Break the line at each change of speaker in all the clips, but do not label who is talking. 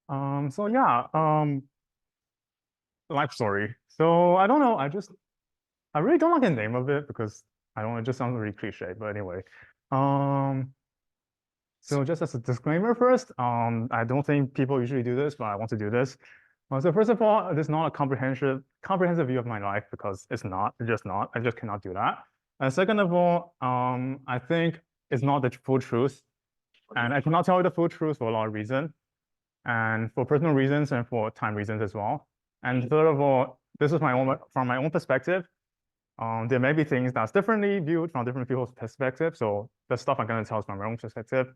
So yeah, life story. So I don't know. I really don't like the name of it because I don't know. It just sounds really cliche. But anyway, um, so just as a disclaimer first, I don't think people usually do this, but I want to do this. So first of all, it is not a comprehensive view of my life because it's not. It's just not. I just cannot do that. And second of all, I think it's not the full truth, and I cannot tell you the full truth for a lot of reasons, and for personal reasons and for time reasons as well. And third of all, this is my own from my own perspective. There may be things that's differently viewed from different people's perspective. So the stuff I'm going to tell is from my own perspective.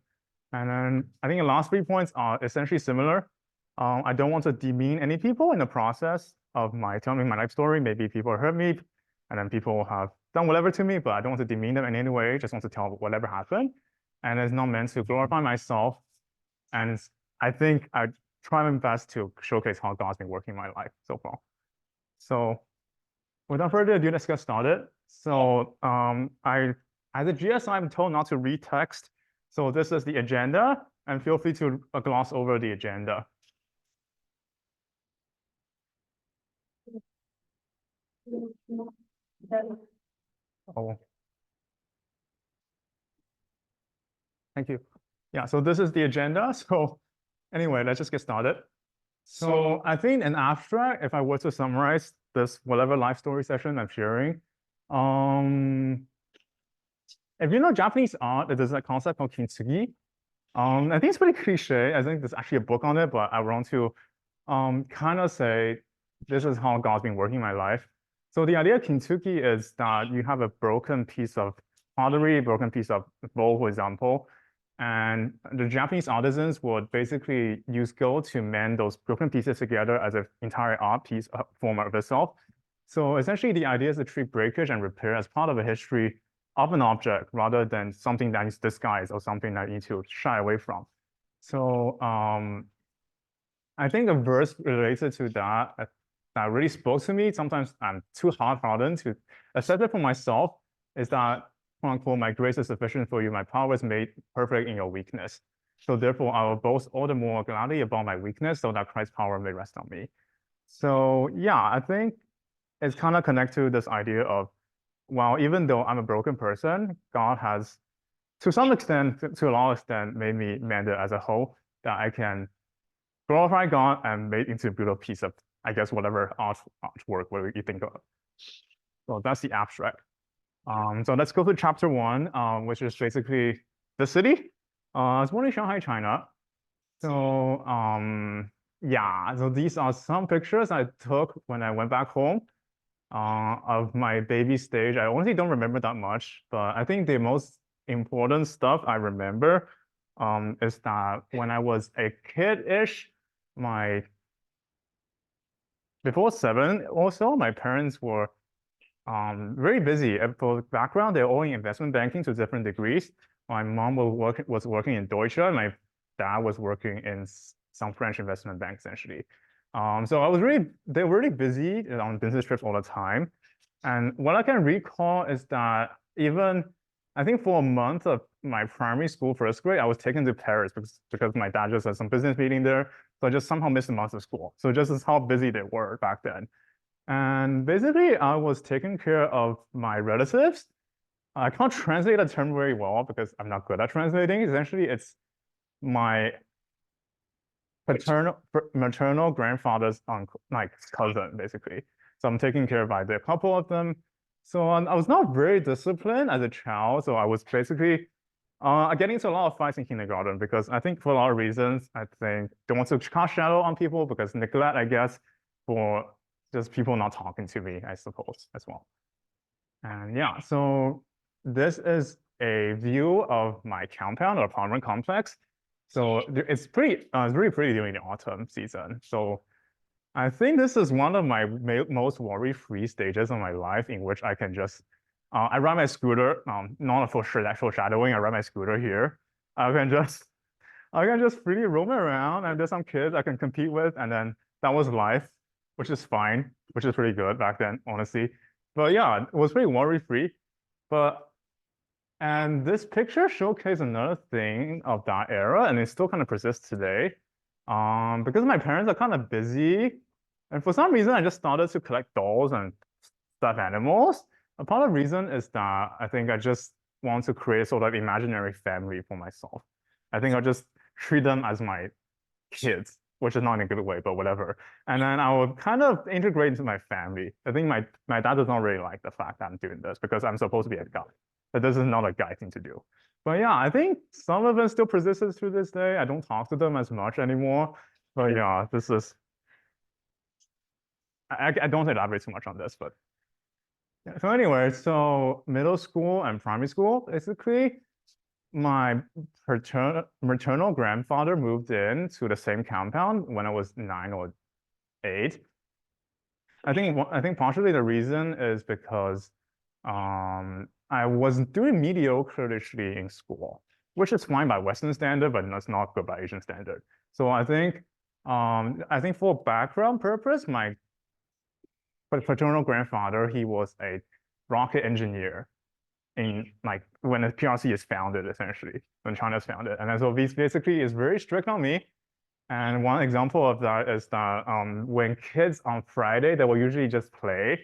And then I think the last 3 points are essentially similar. I don't want to demean any people in the process of my telling my life story. Maybe people hurt me, and then people have done whatever to me, but I don't want to demean them in any way. Just want to tell whatever happened. And it's not meant to glorify myself. And I think I try my best to showcase how God's been working in my life so far. So without further ado, let's get started. So as a GS, I'm told not to read text. So this is the agenda, and feel free to gloss over the agenda. Oh, thank you. Yeah, so this is the agenda. So anyway, let's just get started. So I think in abstract, if I were to summarize this whatever life story session I'm sharing, um, if you know Japanese art, there's a concept called kintsugi. I think it's pretty cliche. I think there's actually a book on it, but I want to kind of say this is how God's been working in my life. So the idea of kintsugi is that you have a broken piece of pottery, a broken piece of bowl, for example, and the Japanese artisans would basically use gold to mend those broken pieces together as an entire art piece form of itself. So essentially, the idea is to treat breakage and repair as part of a history of an object rather than something that is disguised or something that you need to shy away from. So I think a verse related to that that really spoke to me. Sometimes I'm too hard-hardened to accept it for myself. Is that quote unquote, my grace is sufficient for you, my power is made perfect in your weakness. So therefore, I will boast all the more gladly about my weakness so that Christ's power may rest on me. So yeah, I think it's kind of connected to this idea of, well, even though I'm a broken person, God has, to some extent, to a lot of extent, made me mended as a whole, that I can glorify God and make into a beautiful piece of, I guess, whatever artwork, whatever you think of. So that's the abstract. So let's go to chapter one, which is basically the city. I was born in Shanghai, China. So yeah, so these are some pictures I took when I went back home of my baby stage. I honestly don't remember that much, but I think the most important stuff I remember is that when I was a kid-ish, my before 7 or so, my parents were very busy. For background, they're all in investment banking to different degrees. My mom was working in Deutsche, and my dad was working in some French investment bank, essentially. So they were really busy on business trips all the time. And what I can recall is that even, I think for a month of my primary school, first grade, I was taken to Paris because my dad just had some business meeting there. So I just somehow missed a month of school. So just as how busy they were back then. And basically, I was taking care of my relatives. I can't translate the term very well because I'm not good at translating. Essentially, it's my maternal grandfather's uncle, like cousin, basically. So I'm taking care of either a couple of them. So I was not very disciplined as a child. So I was basically getting into a lot of fights in kindergarten because I think for a lot of reasons, I think don't want to cast shadow on people because neglect, I guess, for just people not talking to me, I suppose, as well. And yeah, so this is a view of my compound or apartment complex. So it's really pretty during the autumn season. So I think this is one of my most worry-free stages of my life in which I can just, I ride my scooter, not for foreshadowing, I ride my scooter here. I can just, I can just freely roam around and there's some kids I can compete with. And then that was life, which is fine, which is pretty good back then, honestly. But yeah, it was pretty worry-free. But and this picture showcased another thing of that era, and it still kind of persists today. Because my parents are kind of busy, and for some reason I just started to collect dolls and stuffed animals. A part of the reason is that I think I just want to create sort of imaginary family for myself. I think I'll just treat them as my kids, which is not in a good way, but whatever. And then I will kind of integrate into my family. I think my dad does not really like the fact that I'm doing this because I'm supposed to be a guy. But this is not a guy thing to do. But yeah, I think some of them still persists to this day. I don't talk to them as much anymore. But yeah, this is I don't elaborate too much on this, but yeah. So anyway, so middle school and primary school, basically, my maternal grandfather moved in to the same compound when I was 9 or 8. I think partially the reason is because I was doing mediocrely in school, which is fine by Western standard, but that's not good by Asian standard. So I think for background purpose, my paternal grandfather, he was a rocket engineer in like when the PRC is founded, essentially, when China is founded. And so this basically is very strict on me. And one example of that is that when kids on Friday, they will usually just play.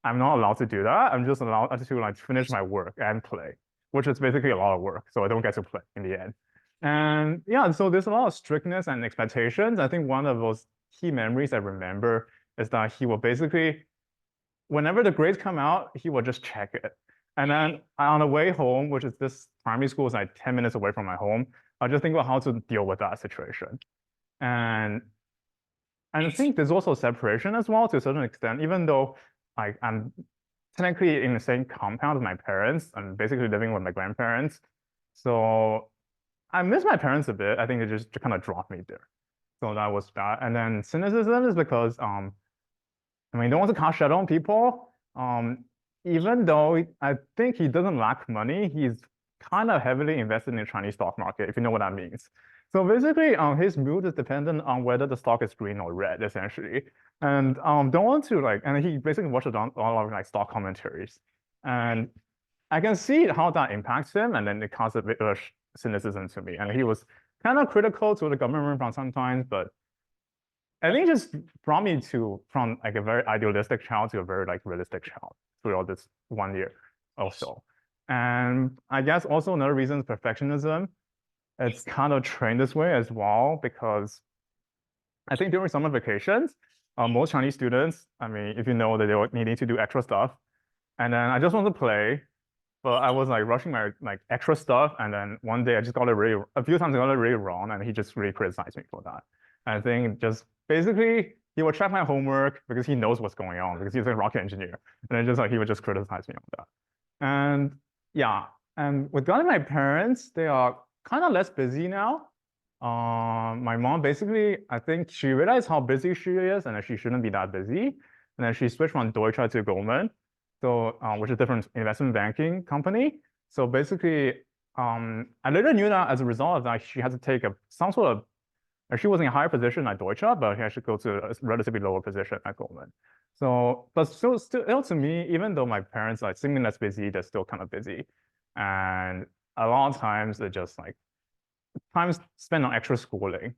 I'm not allowed to do that. I'm just allowed to like finish my work and play, which is basically a lot of work. So I don't get to play in the end. And yeah, so there's a lot of strictness and expectations. I think one of those key memories I remember is that he will basically, whenever the grades come out, he will just check it. And then on the way home, which is this primary school is like 10 minutes away from my home, I'll just think about how to deal with that situation. And I think there's also separation as well to a certain extent, even though I'm technically in the same compound with my parents. I'm basically living with my grandparents. So I miss my parents a bit. I think they just kind of dropped me there. So that was that. And then cynicism is because I mean, don't want to cast shadow on people. Even though I think he doesn't lack money, he's kind of heavily invested in the Chinese stock market, if you know what that means. So basically, his mood is dependent on whether the stock is green or red, essentially. And don't want to like, and he basically watches all of like stock commentaries. And I can see how that impacts him, and then it causes a bit of cynicism to me. And he was kind of critical to the government from sometimes, but I think it just brought me from like a very idealistic child to a very like realistic child throughout this 1 year or so. And I guess also another reason is perfectionism. It's kind of trained this way as well because I think during summer vacations, most Chinese students, I mean, if you know that they were needing to do extra stuff, and then I just want to play, but I was like rushing my like extra stuff, and then one day I just got it really, a few times I got it really wrong, and he just really criticized me for that. I think just basically he would check my homework because he knows what's going on because he's a rocket engineer, and then just like he would just criticize me on that. And yeah, and regarding my parents, they are kind of less busy now. My mom basically, I think she realized how busy she is and that she shouldn't be that busy. And then she switched from Deutsche to Goldman, so which is a different investment banking company. So basically, I later knew that as a result of that, she had to take some sort of, she was in a higher position at Deutsche, but she had to go to a relatively lower position at Goldman. So, but still to me, even though my parents are seemingly less busy, they're still kind of busy. And a lot of times they're just like time spent on extra schooling.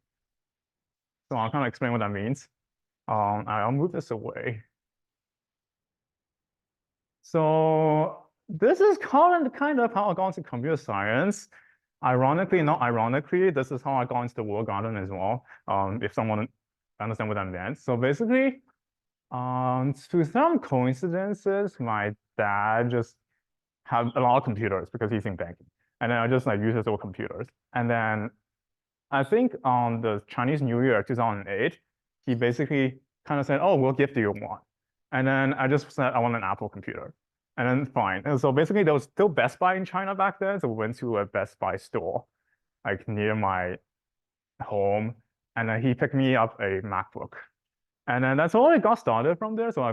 So I'll kind of explain what that means. I'll move this away. So this is kind of how I got into computer science. Ironically, not ironically, this is how I got into the Walled Garden as well. If someone understand what that meant. So basically, to some coincidences, my dad just had a lot of computers because he's in banking. And then I just like use his old computers. And then I think on the Chinese New Year 2008, he basically kind of said, oh, we'll gift you one. And then I just said, I want an Apple computer. And then fine. And so basically there was still Best Buy in China back then. So we went to a Best Buy store, like near my home. And then he picked me up a MacBook. And then that's all it got started from there. So I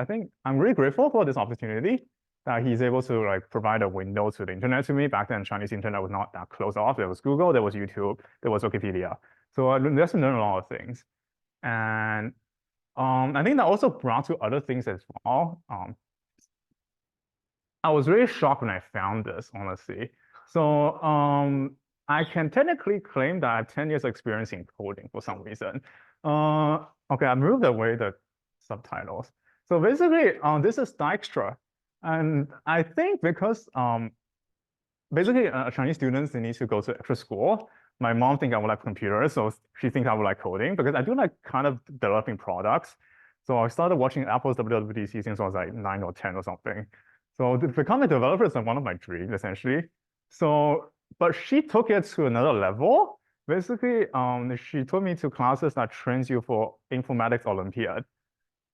think I'm really grateful for this opportunity that he's able to like provide a window to the internet to me. Back then, Chinese internet was not that closed off. There was Google, there was YouTube, there was Wikipedia. So I just learned a lot of things. And I think that also brought to other things as well. I was really shocked when I found this, honestly. So I can technically claim that I have 10 years experience in coding for some reason. Okay, I moved away the subtitles. So basically, this is Dijkstra. And I think because basically Chinese students, they need to go to extra school. My mom thinks I would like computers, so she thinks I would like coding because I do like kind of developing products. So I started watching Apple's WWDC since I was like 9 or 10 or something. So to become a developer is like one of my dreams, essentially. So, but she took it to another level. Basically, she took me to classes that trains you for informatics Olympiad.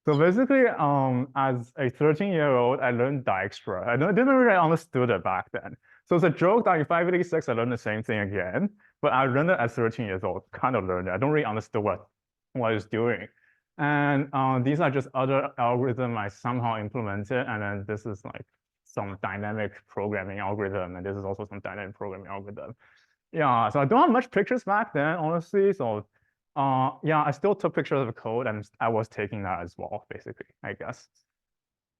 So basically, as a 13-year-old, I learned Dijkstra. Didn't really understood it back then. So it's a joke that in 586, I learned the same thing again, but I learned it at 13 years old, kind of learned it. I don't really understand what it's doing. And these are just other algorithms I somehow implemented. And then this is like some dynamic programming algorithm. And this is also some dynamic programming algorithm. Yeah, so I don't have much pictures back then, honestly. So yeah, I still took pictures of the code and I was taking that as well, basically, I guess.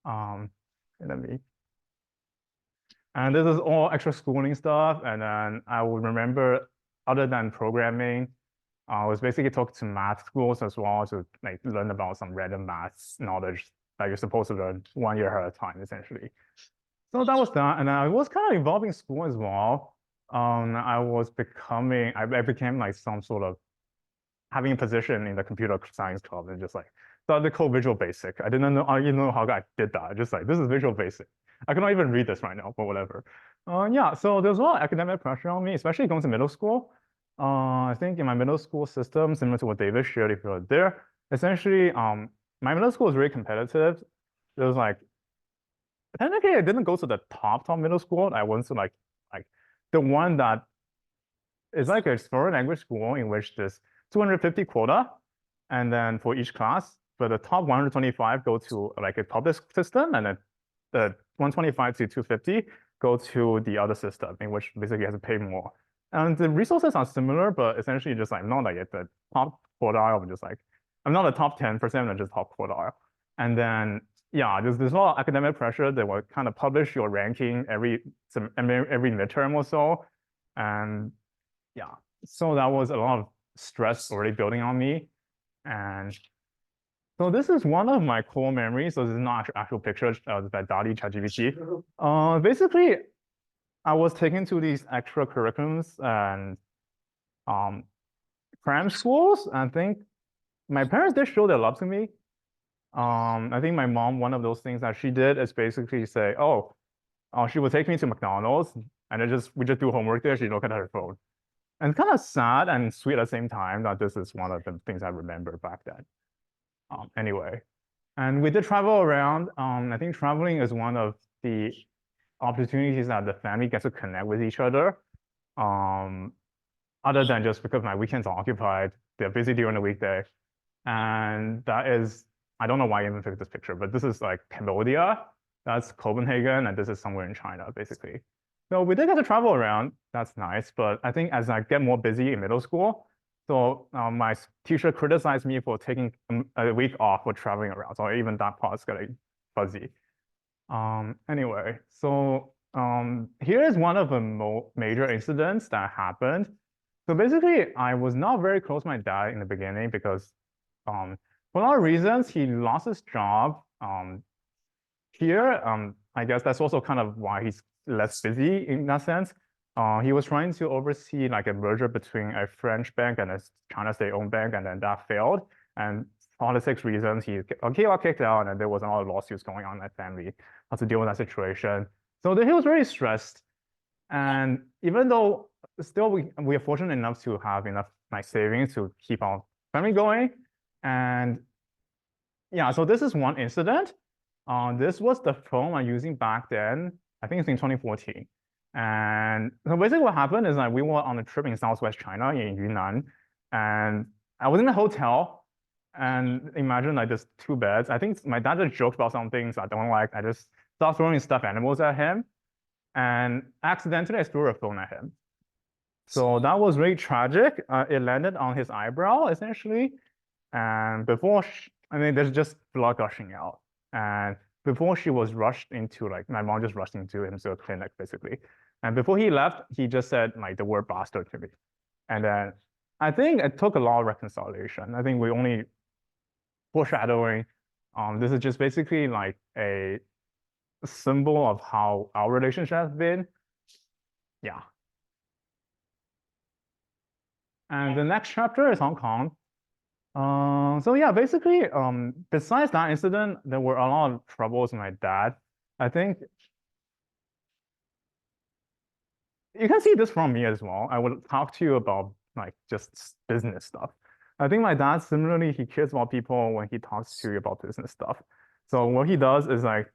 Let me. And this is all extra schooling stuff. And then I would remember, other than programming, I was basically talking to math schools as well to like learn about some random maths knowledge that you're supposed to learn 1 year at a time, essentially. So that was that. And I was kind of involved in school as well. I became like some sort of having a position in the computer science club and just like started to code Visual Basic. I didn't know how I did that. Just like, this is Visual Basic. I cannot even read this right now, but whatever. Yeah, so there's a lot of academic pressure on me, especially going to middle school. I think in my middle school system, similar to what David shared if you were there, essentially, my middle school was very competitive. There was like, technically I didn't go to the top middle school. I went to like the one that is like a foreign language school in which there's 250 quota, and then for each class, but the top 125 go to like a public system, and then the 125 to 250 go to the other system, in which basically you have to pay more. And the resources are similar, but essentially just like not like at the top quartile, just like I'm not the top 10%, I'm just top quartile. And then yeah, there's a lot of academic pressure. They will kind of publish your ranking every midterm or so. And yeah, so that was a lot of stress already building on me. And so this is one of my core memories. So this is not actual pictures by DALL-E ChatGPT. Basically, I was taken to these extra curriculums and cram schools. I think my parents did show their love to me. I think my mom, one of those things that she did is basically say, oh, she would take me to McDonald's and we just do homework there. She look at her phone. And kind of sad and sweet at the same time that this is one of the things I remember back then. Anyway, and we did travel around. I think traveling is one of the opportunities that the family gets to connect with each other. Other than just because my weekends are occupied, they're busy during the weekday. And that is, I don't know why I even picked this picture, but this is like Cambodia, that's Copenhagen, and this is somewhere in China, basically. So we did get to travel around, that's nice, but I think as I get more busy in middle school, so my teacher criticized me for taking a week off for traveling around, so even that part's getting fuzzy. Anyway, so here is one of the major incidents that happened. So basically, I was not very close to my dad in the beginning because for a lot of reasons, he lost his job. Here, I guess that's also kind of why he's less busy in that sense. He was trying to oversee like a merger between a French bank and a China state-owned bank, and then that failed. And politics reasons, he got kicked out, and there was a lot of lawsuits going on in that family, how to deal with that situation. So he was very stressed. And even though still we are fortunate enough to have enough like savings to keep our family going. And yeah, so this is one incident. This was the phone I'm using back then. I think it's in 2014. And so basically what happened is that we were on a trip in Southwest China in Yunnan, and I was in a hotel, and imagine like just 2 beds. I think my dad just joked about some things I don't like. I just started throwing stuffed animals at him, and accidentally I threw a phone at him. So that was really tragic. It landed on his eyebrow essentially, and there's just blood gushing out. And before she was rushed into my mom just rushed into him to a clinic basically. And before he left, he just said like the word bastard to me. And then I think it took a lot of reconciliation. I think we only foreshadowing. This is just basically like a symbol of how our relationship has been. Yeah. And the next chapter is Hong Kong. So yeah, basically, besides that incident, there were a lot of troubles with my dad. I think you can see this from me as well. I would talk to you about like just business stuff. I think my dad similarly, he cares about people when he talks to you about business stuff. So what he does is like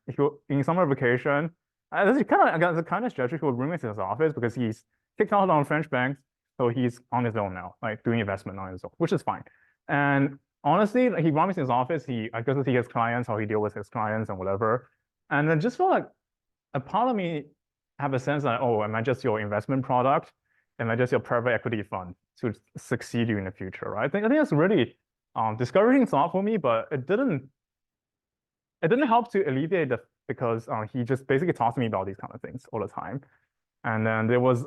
in summer vacation, this is kind of the kind of strategy he would bring me to his office because he's kicked out on French banks, so he's on his own now, like doing investment on his own, which is fine. And honestly, like, he brought me to his office. I guess he has clients, how he deals with his clients and whatever. And then just felt like a part of me have a sense that, oh, am I just your investment product? Am I just your private equity fund to succeed you in the future, right? I think that's really discouraging thought for me, but it didn't help to alleviate the because he just basically talks to me about these kind of things all the time. And then there was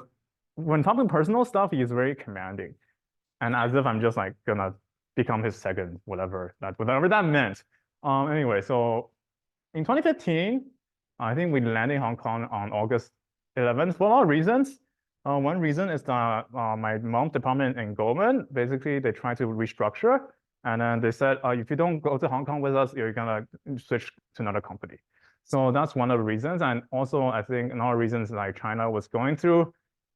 when talking personal stuff, he is very commanding, and as if I'm just like gonna become his second, whatever that meant. Anyway, so in 2015, I think we landed in Hong Kong on August 11th for a lot of reasons. One reason is that my mom's department in Goldman, basically they tried to restructure. And then they said, if you don't go to Hong Kong with us, you're gonna switch to another company. So that's one of the reasons. And also, I think another reason is like China was going through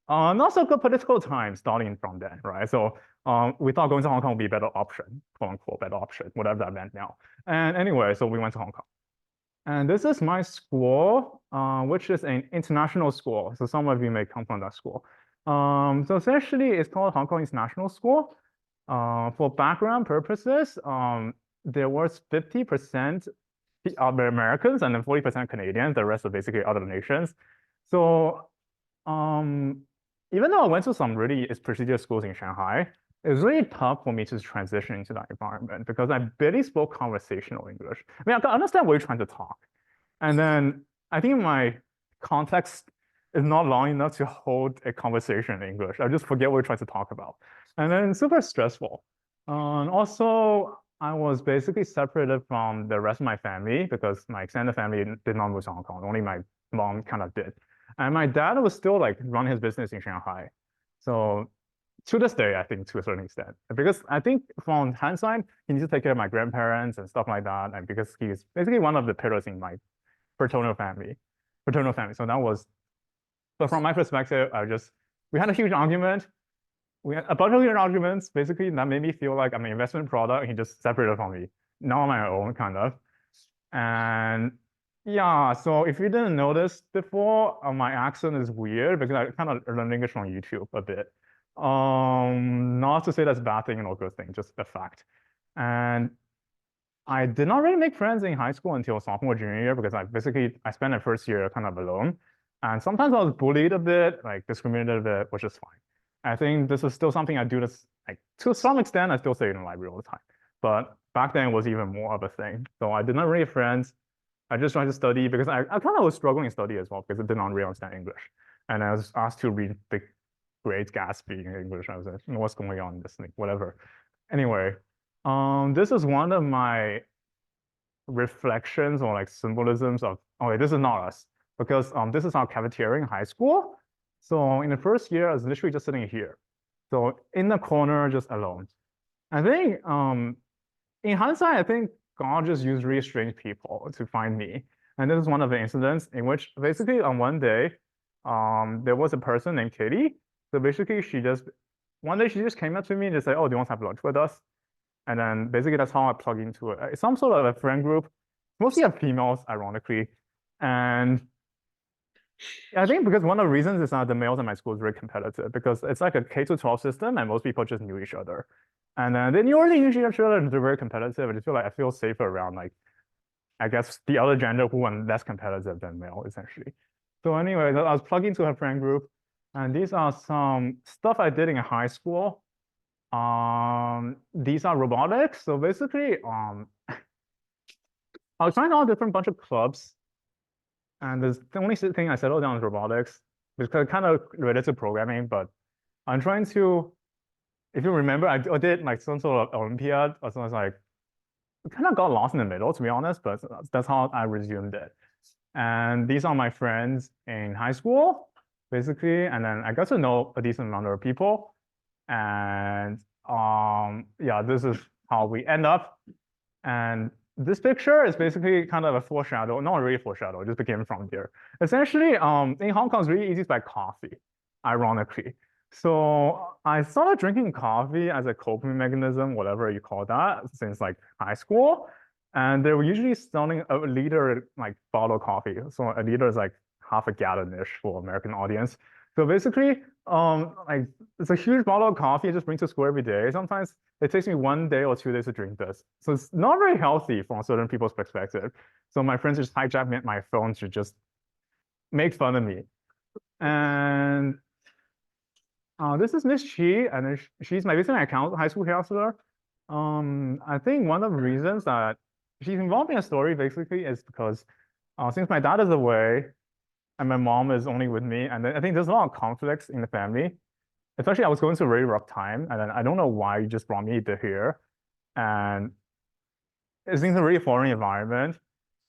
not so good political times starting from then, right? So we thought going to Hong Kong would be a better option, quote unquote, better option, whatever that meant now. And anyway, so we went to Hong Kong. And this is my school, which is an international school. So some of you may come from that school. So essentially, it's called Hong Kong International School. For background purposes, there was 50% Americans and then 40% Canadians. The rest are basically other nations. So even though I went to some really prestigious schools in Shanghai, it was really tough for me to transition into that environment because I barely spoke conversational English. I mean, I can understand what you're trying to talk. And then I think my context is not long enough to hold a conversation in English. I just forget what we're trying to talk about. And then super stressful. Also, I was basically separated from the rest of my family because my extended family did not move to Hong Kong. Only my mom kind of did. And my dad was still like run his business in Shanghai. So to this day, I think to a certain extent, because I think from hindsight, he needs to take care of my grandparents and stuff like that. And because he's basically one of the pillars in my paternal family. So that was, but from my perspective, we had a huge argument. We had a bunch of huge arguments, basically, that made me feel like I'm an investment product. He just separated from me, not on my own, kind of. And yeah, so if you didn't notice before, my accent is weird because I kind of learned English from YouTube a bit. Not to say that's a bad thing or good thing, just a fact. And I did not really make friends in high school until sophomore, junior year because I spent the first year kind of alone. And sometimes I was bullied a bit, like discriminated a bit, which is fine. I think this is still something I do this, like to some extent, I still stay in the library all the time. But back then it was even more of a thing. So I did not really have friends. I just tried to study because I kind of was struggling to study as well because I did not really understand English. And I was asked to read the Great Gatsby in English. I was like, what's going on in this thing, whatever. Anyway, this is one of my reflections or like symbolisms of, okay, this is not us because this is our cafeteria in high school. So in the first year, I was literally just sitting here. So in the corner, just alone. I think in hindsight, I think God just used really strange people to find me. And this is one of the incidents in which basically on one day, there was a person named Katie. So basically one day she just came up to me and just said, oh, do you want to have lunch with us? And then basically that's how I plug into it. Some sort of a friend group, mostly of females, ironically. And I think because one of the reasons is that the males in my school is very competitive because it's like a K-12 system and most people just knew each other. And then they already knew each other and they're very competitive. I just feel like I feel safer around like, I guess the other gender who are less competitive than male, essentially. So anyway, I was plugged into her friend group. And these are some stuff I did in high school. These are robotics. So basically, I was trying out a different bunch of clubs. And the only thing I settled down is robotics It's kind of related to programming, but I'm trying to, if you remember, I did like some sort of Olympiad, or something like, kind of got lost in the middle, to be honest, but that's how I resumed it. And these are my friends in high school, basically, and then I got to know a decent amount of people. And yeah, this is how we end up. And this picture is basically kind of a foreshadow, not really a foreshadow, it just became from here. Essentially, in Hong Kong, it's really easy to buy coffee, ironically. So I started drinking coffee as a coping mechanism, whatever you call that, since like high school. And they were usually selling a liter like bottle of coffee. So a liter is like half a gallon-ish for American audience. So basically, like it's a huge bottle of coffee I just bring to school every day. Sometimes it takes me 1 day or 2 days to drink this. So it's not very healthy from certain people's perspective. So my friends just hijack my phone to just make fun of me. And this is Miss Chi, and she's my basically my high school counselor. I think one of the reasons that she's involved in a story basically is because since my dad is away and my mom is only with me, and I think there's a lot of conflicts in the family. Especially I was going through a very rough time, and then I don't know why you just brought me to here. And it's in a really foreign environment.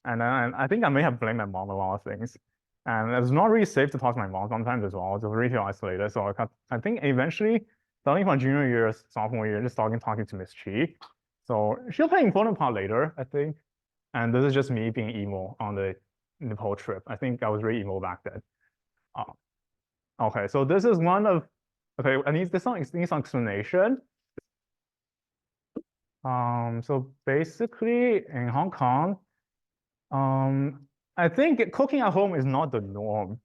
And then I think I may have blamed my mom a lot of things. And it's not really safe to talk to my mom sometimes as well. It's really feel isolated. So I think eventually, starting from junior year, sophomore year, just talking to Miss Chi. So she'll play an important part later, I think. And this is just me being emo on the Nepal trip. I think I was really emo back then. Okay, so this is one of, okay, I need some explanation. So basically in Hong Kong, I think cooking at home is not the norm.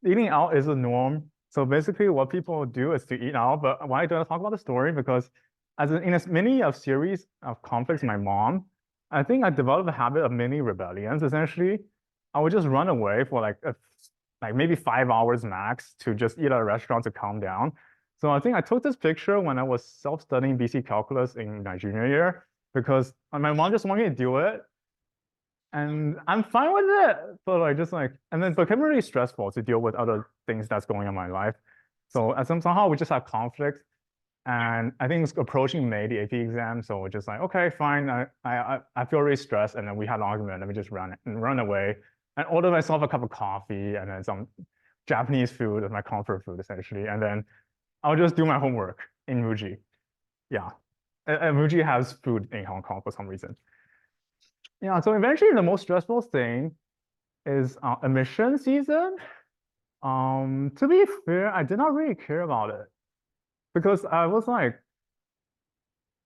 Eating out is the norm. So basically what people do is to eat out, but why do I talk about the story? Because in as many of series of conflicts with my mom, I think I developed a habit of mini rebellions, essentially. I would just run away for like maybe 5 hours max to just eat at a restaurant to calm down. So I think I took this picture when I was self-studying BC calculus in my junior year because my mom just wanted me to do it. And I'm fine with it, but and then it became really stressful to deal with other things that's going on in my life. So somehow we just have conflict. And I think it's approaching May, the AP exam. So we're just like, okay, fine. I feel really stressed. And then we had an argument. Let me just run away and order myself a cup of coffee and then some Japanese food as my comfort food, essentially. And then I'll just do my homework in Muji. Yeah. And Muji has food in Hong Kong for some reason. Yeah, so eventually the most stressful thing is admission season. To be fair, I did not really care about it because I was like,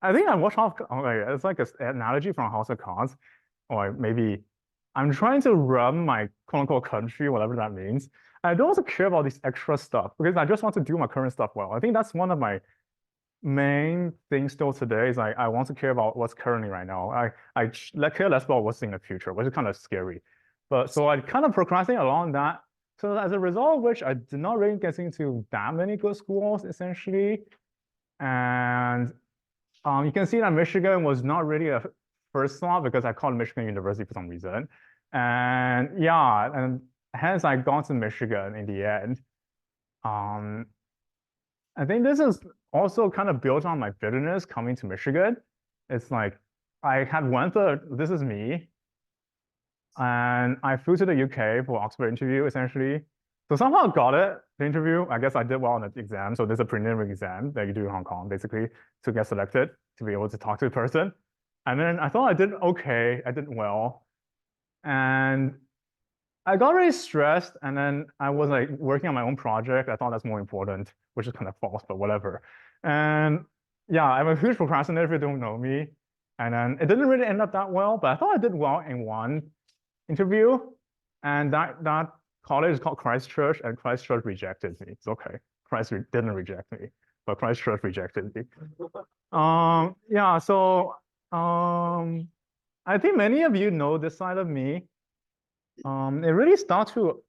I think I watched off, it's like an analogy from House of Cards, or maybe I'm trying to run my quote unquote country, whatever that means. I don't also care about this extra stuff because I just want to do my current stuff well. I think that's one of my main thing still today is I want to care about what's currently right now. I care less about what's in the future, which is kind of scary. But so I kind of procrastinate along that. So as a result of which I did not really get into that many good schools essentially. And you can see that Michigan was not really a first thought because I called Michigan University for some reason. And yeah, and hence I got to Michigan in the end. I think this is also kind of built on my bitterness coming to Michigan. It's like I had this is me, and I flew to the UK for Oxford interview essentially. So somehow I got it, the interview. I guess I did well on the exam. So there's a preliminary exam that you do in Hong Kong, basically, to get selected to be able to talk to the person. And then I thought I did okay, I did well. And I got really stressed, and then I was like working on my own project. I thought that's more important, which is kind of false, but whatever. And yeah, I'm a huge procrastinator if you don't know me. And then it didn't really end up that well, but I thought I did well in one interview. And that college is called Christ Church, and Christ Church rejected me. It's okay. Christ didn't reject me, but Christ Church rejected me. Yeah, so I think many of you know this side of me. It really starts to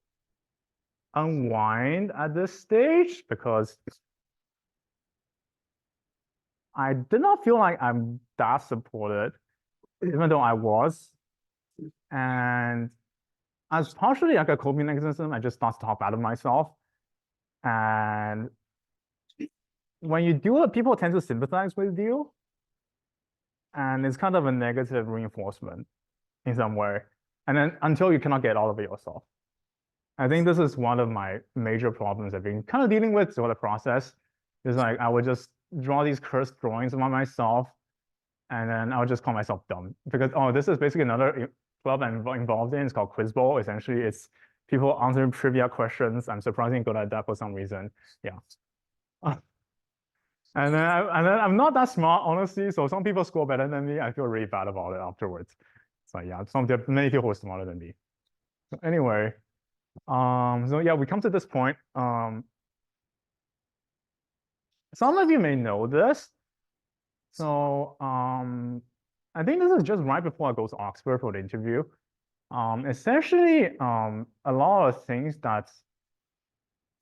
unwind at this stage because I did not feel like I'm that supported, even though I was. And as partially like a coping mechanism, I just start to talk bad of myself. And when you do it, people tend to sympathize with you. And it's kind of a negative reinforcement in some way. And then until you cannot get out of it yourself. I think this is one of my major problems I've been kind of dealing with throughout the process. Is like I would just draw these cursed drawings about myself, and then I would just call myself dumb because oh, this is basically another club I'm involved in. It's called Quiz Bowl. Essentially, it's people answering trivia questions. I'm surprisingly good at that for some reason. Yeah. And then I'm not that smart, honestly. So some people score better than me. I feel really bad about it afterwards. So yeah, there are many people who are smarter than me. So anyway, so yeah, we come to this point. Some of you may know this. So I think this is just right before I go to Oxford for the interview. Essentially, a lot of things that's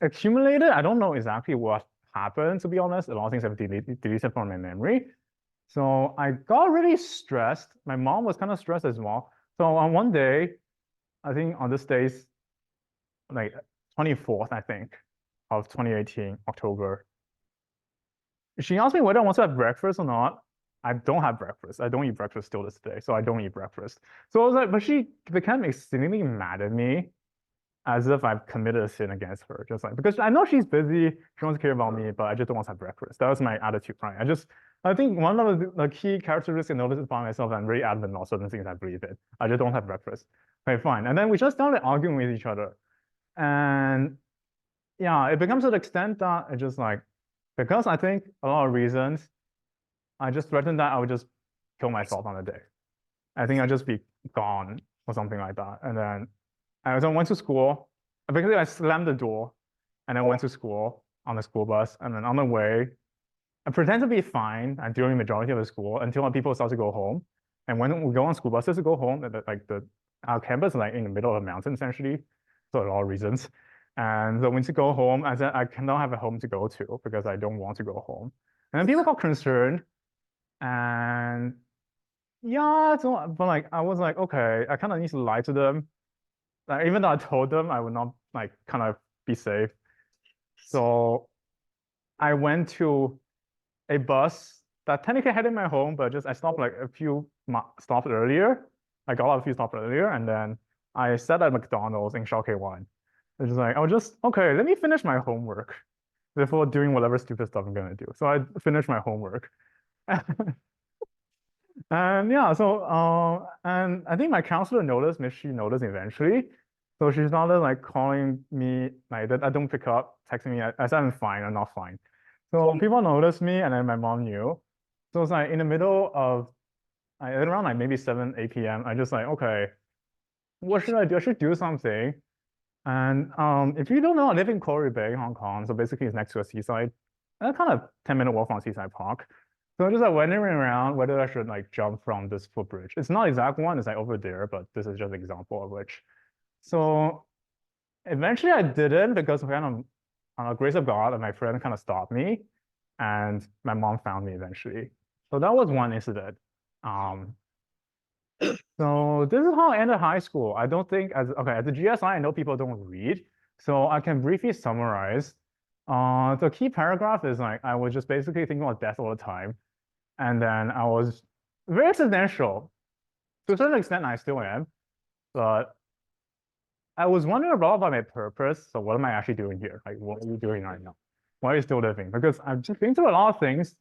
accumulated. I don't know exactly what happened, to be honest. A lot of things have deleted from my memory. So I got really stressed. My mom was kind of stressed as well. So on one day, I think on this day's like 24th, I think, of 2018, October, she asked me whether I want to have breakfast or not. I don't have breakfast. I don't eat breakfast still this day, so I don't eat breakfast. So I was like, but she became extremely mad at me as if I've committed a sin against her. Just like, because I know she's busy, she wants to care about me, but I just don't want to have breakfast. That was my attitude, right? I think one of the key characteristics I noticed about myself, I'm very adamant on certain things I believe in. I just don't have breakfast. Okay, fine. And then we just started arguing with each other. And yeah, it becomes to the extent that it just like, because I think a lot of reasons, I just threatened that I would just kill myself on the day. I think I'd just be gone or something like that. And then I went to school. Basically, I slammed the door and I went to school on the school bus. And then on the way, I pretend to be fine during the majority of the school until people start to go home. And when we go on school buses to go home, our campus is like in the middle of a mountain essentially, for a lot of reasons. And so when to go home, I said I cannot have a home to go to because I don't want to go home. And then people got concerned, and yeah, so but like I was like, okay, I kind of need to lie to them. Like even though I told them I would not like kind of be safe. So I went to a bus that technically headed my home, but just I stopped like a few stops earlier. I got out a few stops earlier, and then I sat at McDonald's in Shao One. It's just like I was just okay. Let me finish my homework before doing whatever stupid stuff I'm gonna do. So I finished my homework, and yeah. So and I think my counselor noticed. Maybe she noticed eventually. So she started like calling me like that. I don't pick up, texting me. I said I'm fine. I'm not fine. So people noticed me, and then my mom knew. So it's like in the middle of around like maybe 7, 8 p.m. I just like, okay, what should I do? I should do something. And if you don't know, I live in Quarry Bay, Hong Kong. So basically it's next to a seaside. And kind of 10-minute walk from Seaside Park. So I just like wandering around whether I should like jump from this footbridge. It's not exact one, it's like over there, but this is just an example of which. So eventually I didn't because kind of on the grace of God, and my friend kind of stopped me, and my mom found me eventually. So that was one incident. Um, so this is how I ended high school. I don't think as okay as a GSI, I know people don't read, so I can briefly summarize. The key paragraph is like I was just basically thinking about death all the time, and then I was very existential. To a certain extent, I still am, but I was wondering a lot about my purpose. So what am I actually doing here? Like, what are you doing right now? Why are you still living? Because I've just been through a lot of things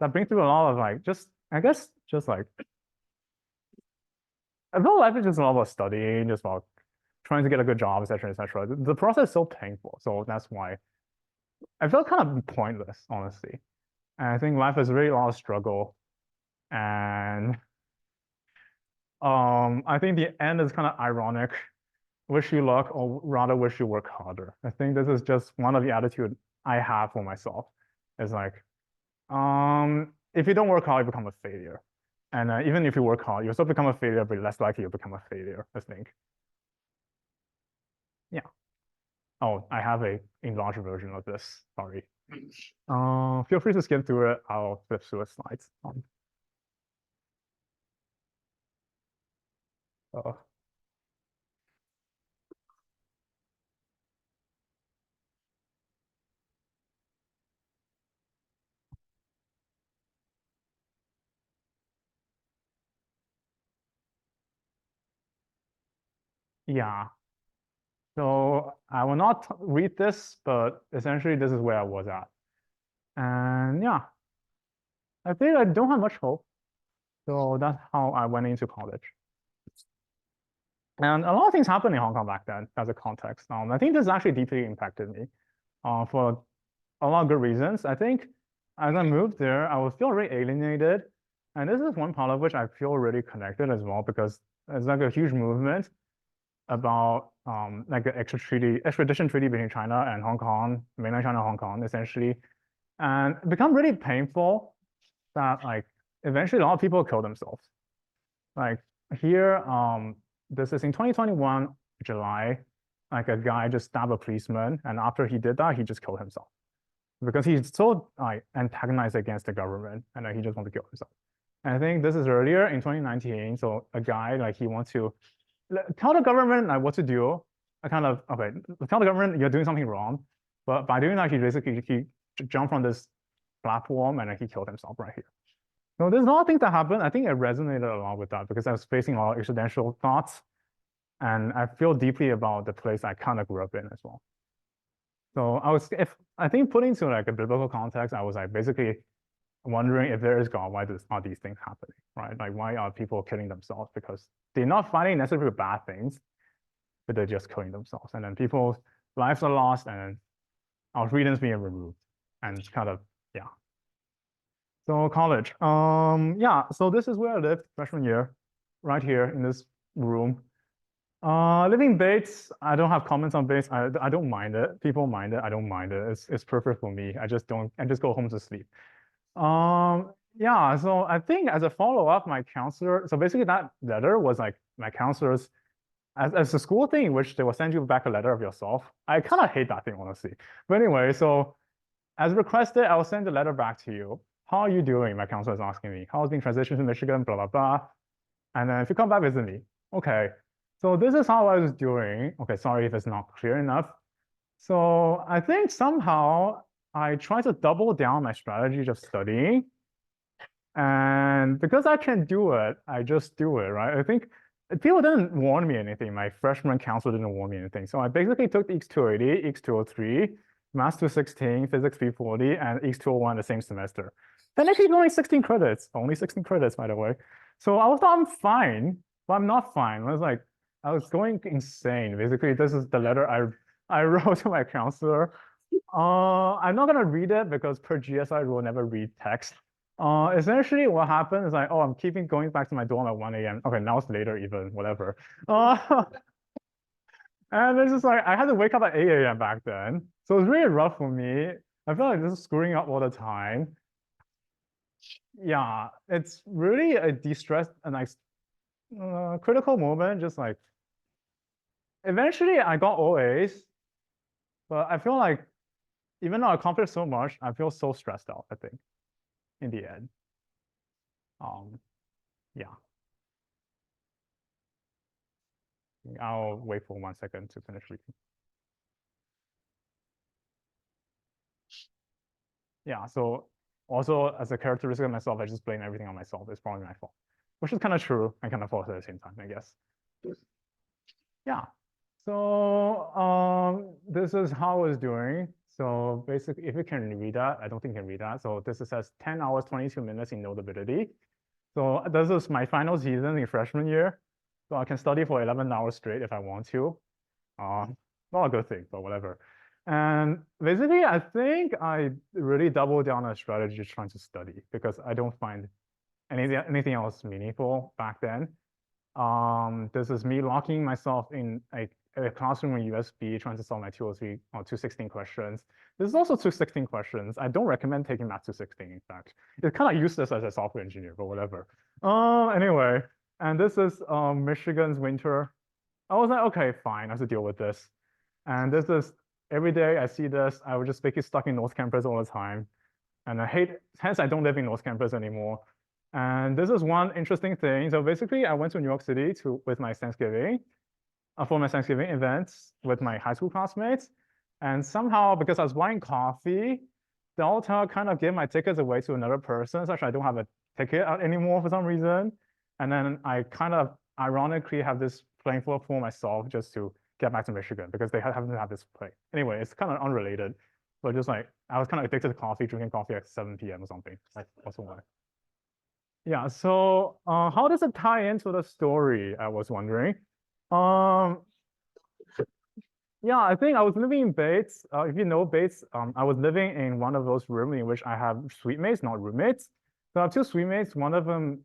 that bring through a lot of like, just, I guess, just like, I feel life is just a lot about studying, just about trying to get a good job, etc., etc. The process is so painful. So that's why I felt kind of pointless, honestly. And I think life is really a lot of struggle. And I think the end is kind of ironic. Wish you luck, or rather wish you work harder. I think this is just one of the attitude I have for myself. It's like, if you don't work hard, you become a failure. And even if you work hard, you'll still become a failure, but less likely you'll become a failure, I think. Yeah. Oh, I have a enlarged version of this. Sorry. Feel free to skim through it. I'll flip through the slides. Uh, yeah. So I will not read this, but essentially this is where I was at. And yeah, I think I don't have much hope. So that's how I went into college. And a lot of things happened in Hong Kong back then as a context. I think this actually deeply impacted me for a lot of good reasons. I think as I moved there, I would feel really alienated. And this is one part of which I feel really connected as well, because it's like a huge movement about like an extradition treaty between China and Hong Kong, mainland China and Hong Kong, essentially. And it become really painful that like eventually a lot of people kill themselves. Like here, this is in 2021, July, like a guy just stabbed a policeman, and after he did that, he just killed himself because he's so like antagonized against the government, and he just wants to kill himself. And I think this is earlier in 2019. So a guy like he wants to tell the government like what to do. I kind of okay, tell the government you're doing something wrong, but by doing that, he basically he jumped from this platform and he killed himself right here. So there's a lot of things that happened. I think it resonated a lot with that because I was facing all existential thoughts, and I feel deeply about the place I kind of grew up in as well. So if I think putting into like a biblical context, I was like basically wondering if there is God, why are these things happening, right? Like why are people killing themselves? Because they're not fighting necessarily bad things, but they're just killing themselves. And then people's lives are lost and our freedoms being removed. And it's kind of, yeah. So college, yeah, so this is where I lived freshman year, right here in this room. Living Bates, I don't have comments on Bates. I don't mind it. People mind it. I don't mind it. It's perfect for me. I just go home to sleep. Yeah, so I think as a follow-up, my counselor, so basically that letter was like my counselor's as a school thing, which they will send you back a letter of yourself. I kind of hate that thing, honestly. But anyway, so as requested, I will send the letter back to you. How are you doing? My counselor is asking me. How's being transitioned to Michigan, blah, blah, blah. And then if you come back, visit me. Okay, so this is how I was doing. Okay, sorry if it's not clear enough. So I think somehow I try to double down my strategy of studying. And because I can do it, I just do it, right? I think people didn't warn me anything. My freshman counselor didn't warn me anything. So I basically took the EX280, EX203, Math 216, Physics 340, and EX201 the same semester. Then actually only 16 credits, by the way. So I thought I'm fine, but I'm not fine. I was going insane. Basically, this is the letter I wrote to my counselor. I'm not gonna read it because per GSI rule, never read text. Essentially what happened is like, oh, I'm keeping going back to my dorm at 1 a.m. Okay, now it's later even, whatever. And it's just like, I had to wake up at 8 a.m. back then. So it's really rough for me. I feel like this is screwing up all the time. Yeah, it's really a de-stress and like critical moment, just like, eventually I got OAs, but I feel like even though I accomplished so much, I feel so stressed out, I think, in the end. Yeah. I'll wait for 1 second to finish reading. Yeah, so also as a characteristic of myself, I just blame everything on myself. It's probably my fault, which is kind of true and kind of false at the same time, I guess. Yeah. So this is how I was doing. So basically, if you can read that, I don't think you can read that. So this says 10 hours, 22 minutes in Notability. So this is my final season in freshman year. So I can study for 11 hours straight if I want to. Not a good thing, but whatever. And basically, I think I really doubled down on a strategy trying to study because I don't find anything else meaningful back then. This is me locking myself in a classroom with USB, trying to solve my 203 or 216 questions. This is also 216 questions. I don't recommend taking Math 216, in fact. It's kind of useless as a software engineer, but whatever. Anyway, and this is Michigan's winter. I was like, okay, fine, I have to deal with this. And this is, every day I see this, I would just get stuck in North Campus all the time. And hence I don't live in North Campus anymore. And this is one interesting thing. So basically, I went to New York City with my Thanksgiving, for my Thanksgiving events with my high school classmates. And somehow, because I was buying coffee, Delta kind of gave my tickets away to another person, such I don't have a ticket out anymore for some reason. And then I kind of ironically have this playing for myself just to get back to Michigan because they haven't had this play. Anyway, it's kind of unrelated, but just like I was kind of addicted to coffee, drinking coffee at 7 p.m. or something. Like also why. Yeah, so how does it tie into the story? I was wondering. Um, yeah, I think I was living in Bates. If you know Bates, I was living in one of those rooms in which I have suite mates, not roommates. So I have two suite mates. One of them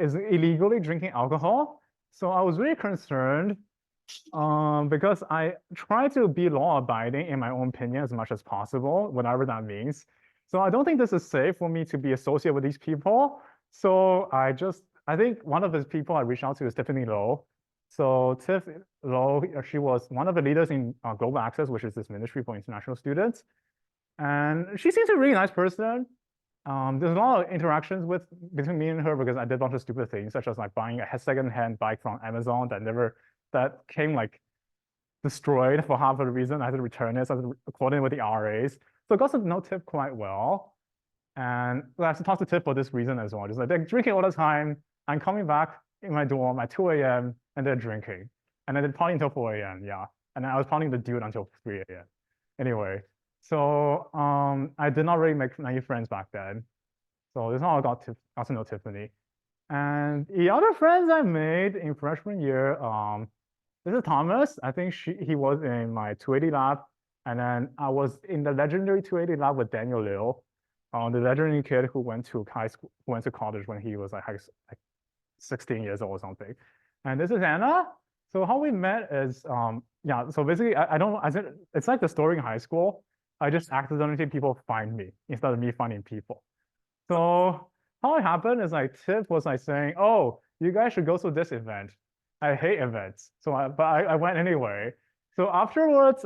is illegally drinking alcohol. So I was really concerned because I try to be law abiding in my own opinion as much as possible, whatever that means. So I don't think this is safe for me to be associated with these people. So I think one of the people I reached out to is Tiffany Lowe. So Tiff Lowe, she was one of the leaders in Global Access, which is this ministry for international students. And she seems a really nice person. There's a lot of interactions between me and her because I did a bunch of stupid things, such as like buying a second-hand bike from Amazon that came like destroyed for half of the reason. I had to return it, so I had to coordinate with the RAs. So I got to know Tiff quite well. And I have to talk to Tiff for this reason as well. Just like they're drinking all the time. I'm coming back in my dorm at 2 a.m. and they're drinking. And then they're partying until 4 a.m. Yeah. And then I was partying the dude until 3 a.m. Anyway, so I did not really make many friends back then. So this is how I got to know Tiffany. And the other friends I made in freshman year, this is Thomas. I think he was in my 280 lab. And then I was in the legendary 280 lab with Daniel Liu, the legendary kid who went to high school, who went to college when he was like 16 years old or something. And this is Anna. So how we met is, yeah, so basically it's like the story in high school. I just accidentally people find me instead of me finding people. So how it happened is like Tiff was like saying, oh, you guys should go to this event. I hate events. So I went anyway. So afterwards,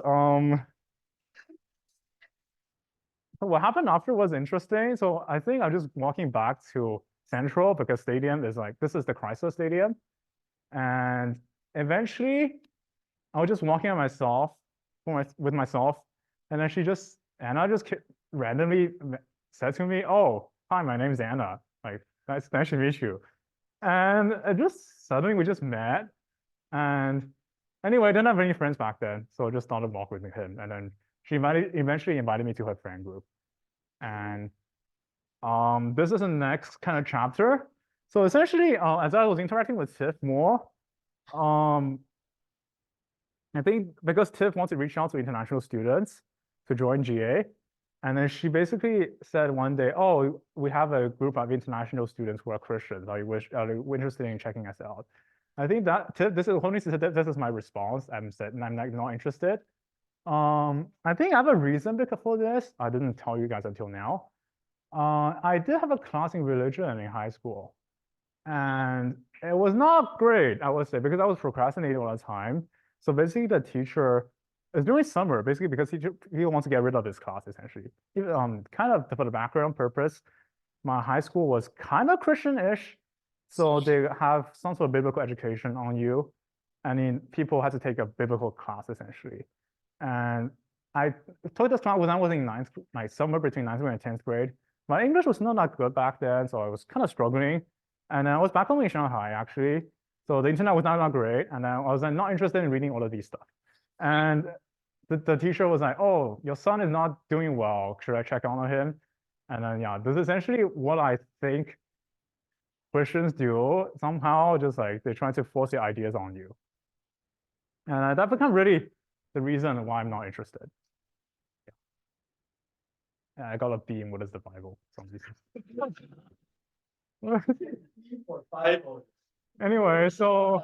what happened after was interesting. So I think I'm just walking back to Central because stadium is like, this is the Chrysler Stadium. And eventually I was just walking on myself with myself. And then Anna just randomly said to me, oh, hi, my name's Anna. Like, nice to meet you. And suddenly we just met. And anyway, I didn't have any friends back then. So I just started walking with him. And then she eventually invited me to her friend group. And this is the next kind of chapter. So essentially, as I was interacting with Tiff more, I think because Tiff wants to reach out to international students to join GA, and then she basically said one day, oh, we have a group of international students who are Christians. Are you interested in checking us out? I think that this is my response. I'm like not interested. I think I have a reason for this. I didn't tell you guys until now. I did have a class in religion in high school. And it was not great, I would say, because I was procrastinating all the time. So basically the teacher is during summer, basically because he wants to get rid of this class, essentially. Kind of for the background purpose, my high school was kind of Christian-ish. So they have some sort of biblical education on you. I mean, people had to take a biblical class, essentially. And I took this class when I was in somewhere between 9th grade and 10th grade. My English was not that good back then, so I was kind of struggling. And I was back home in Shanghai, actually. So the internet was not that great. And I was not interested in reading all of these stuff. And the teacher was like, oh, your son is not doing well. Should I check on him? And then, yeah, this is essentially what I think Christians do. Somehow, just like they're trying to force their ideas on you. And that became really the reason why I'm not interested. Yeah. I got a B in what is the Bible? Anyway, so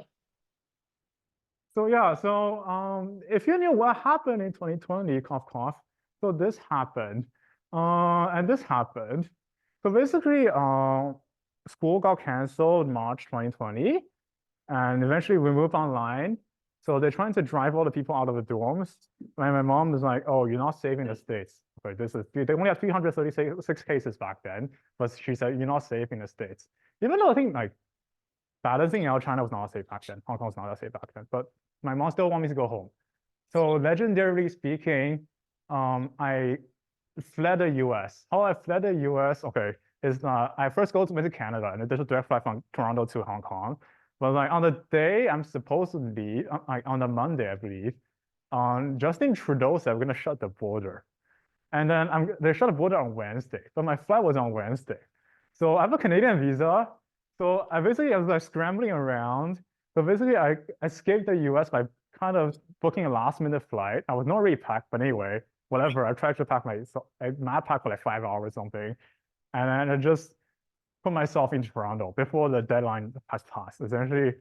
yeah, so if you knew what happened in 2020, cough cough, so this happened, and this happened. So basically, school got canceled March 2020, and eventually we moved online. So they're trying to drive all the people out of the dorms. And my mom was like, "Oh, you're not safe in the States." Okay, they only had 336 cases back then, but she said you're not safe in the States. Even though I think like balancing out China was not safe back then, Hong Kong was not that safe back then, but my mom still wanted me to go home. So legendarily speaking, I fled the US. How I fled the US, okay, is I first go to visit Canada, and there's a direct flight from Toronto to Hong Kong. But like on the day I'm supposed to leave, like on the Monday, I believe, Justin Trudeau said we're gonna shut the border. And then they shut the border on Wednesday, but my flight was on Wednesday. So I have a Canadian visa. So I was like scrambling around. So basically I escaped the US by kind of booking a last minute flight. I was not really packed, but anyway, whatever. I tried to pack my pack for like 5 hours or something. And then I just put myself in Toronto before the deadline has passed. Essentially,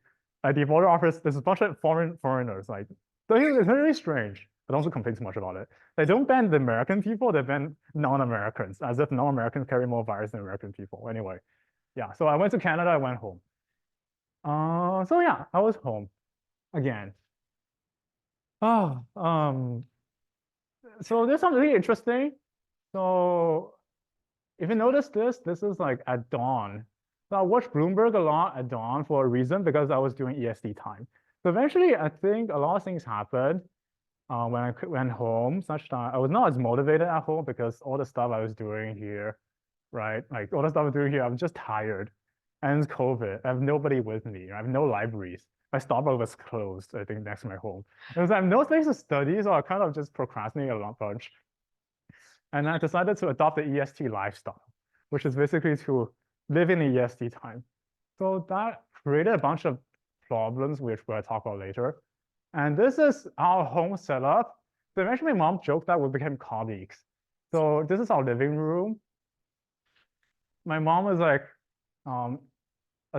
at the border office, there's a bunch of foreigners. Like, it's really strange. I don't complain too much about it. They don't ban the American people, they ban non-Americans, as if non-Americans carry more virus than American people. Anyway, yeah. So I went to Canada, I went home. So yeah, I was home again. Oh, so there's something really interesting. So if you notice this is like at dawn. So I watched Bloomberg a lot at dawn for a reason, because I was doing EST time. So eventually, I think a lot of things happened when I went home, such that I was not as motivated at home because all the stuff I was doing here, right? Like all the stuff I'm doing here, I'm just tired. And it's COVID. I have nobody with me. I have no libraries. My Starbucks was closed, I think, next to my home. And so I have no place to study, so I kind of just procrastinated a bunch. And I decided to adopt the EST lifestyle, which is basically to live in the EST time. So that created a bunch of problems, which we'll talk about later. And this is our home setup. So eventually my mom joked that we became colleagues. So this is our living room. My mom was like,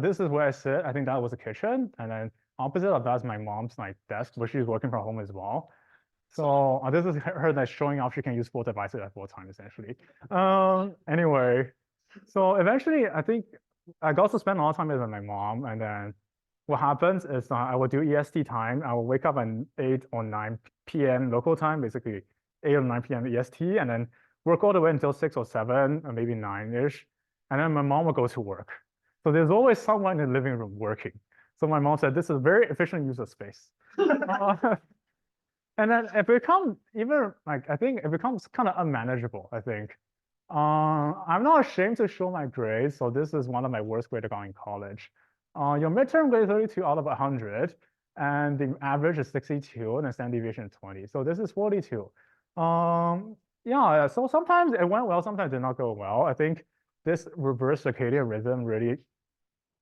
this is where I sit. I think that was the kitchen. And then opposite of that is my mom's like desk, where she's working from home as well. So this is her like showing off she can use both devices at both times, essentially. Anyway, so eventually I think I got to spend a lot of time with my mom. And then what happens is I will do EST time. I will wake up at 8 or 9 p.m. local time, basically 8 or 9 p.m. EST, and then work all the way until 6 or 7, or maybe 9-ish. And then my mom will go to work. So there's always someone in the living room working. So my mom said, this is a very efficient use of space. And then it becomes even like, I think it becomes kind of unmanageable, I think. I'm not ashamed to show my grades. So this is one of my worst grades I got in college. Your midterm grade is 32 out of 100, and the average is 62, and the standard deviation is 20. So this is 42. Yeah, so sometimes it went well, sometimes it did not go well. I think this reverse circadian rhythm really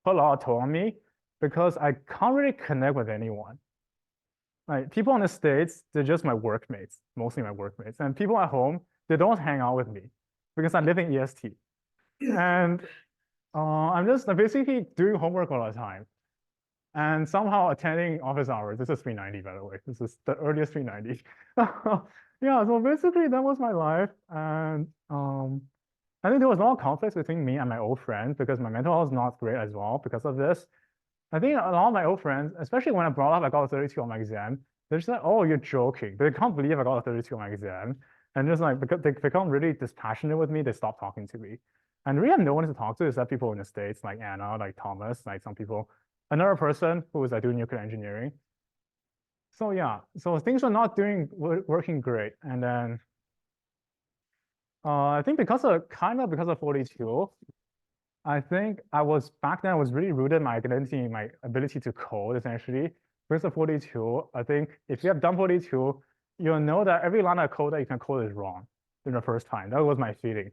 put a lot of toll on me, because I can't really connect with anyone. Like people in the States, they're just my workmates, mostly my workmates. And people at home, they don't hang out with me because I'm living EST. And I'm just basically doing homework all the time. And somehow attending office hours. This is 390, by the way. This is the earliest 390. Yeah, so basically that was my life. And I think there was a lot of conflicts between me and my old friends, because my mental health is not great as well because of this. I think a lot of my old friends, especially when I brought up I got a 32 on my exam, they're just like, oh, you're joking. They can't believe I got a 32 on my exam. And just like, because they become really dispassionate with me, they stop talking to me. And really have no one to talk to except people in the States, like Anna, like Thomas, like some people. Another person who was like doing nuclear engineering. So yeah, so things were not working great. And then I think because of 42, I think back then I was really rooted in my identity, in my ability to code, essentially. Because of 42, I think if you have done 42, you'll know that every line of code that you can code is wrong in the first time. That was my feeling.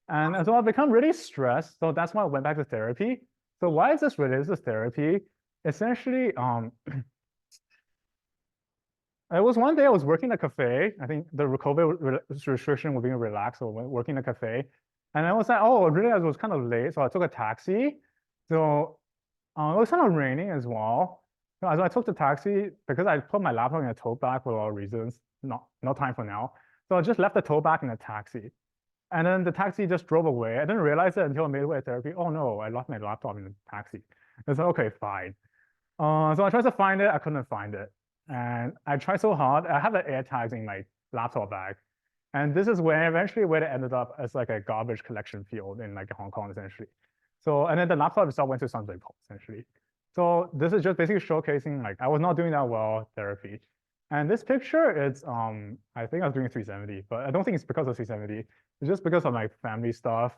And so I've become really stressed. So that's why I went back to therapy. So why is this related to therapy? Essentially, it was one day I was working in a cafe. I think the COVID restriction was being relaxed, so working in a cafe. And I was like, oh, really, I was kind of late, so I took a taxi. So it was kind of raining as well. So I took the taxi because I put my laptop in a tote bag for a lot of reasons. No time for now. So I just left the tote bag in the taxi. And then the taxi just drove away. I didn't realize it until I made way to therapy. Oh no, I left my laptop in the taxi. I said, okay, fine. So I tried to find it, I couldn't find it. And I tried so hard. I have the AirTags in my laptop bag. And this is where it ended up as like a garbage collection field in like Hong Kong, essentially. So, and then the laptop itself went to Sunday Post, essentially. So this is just basically showcasing like I was not doing that well therapy. And this picture, it's I think I was doing 370, but I don't think it's because of 370. It's just because of my family stuff.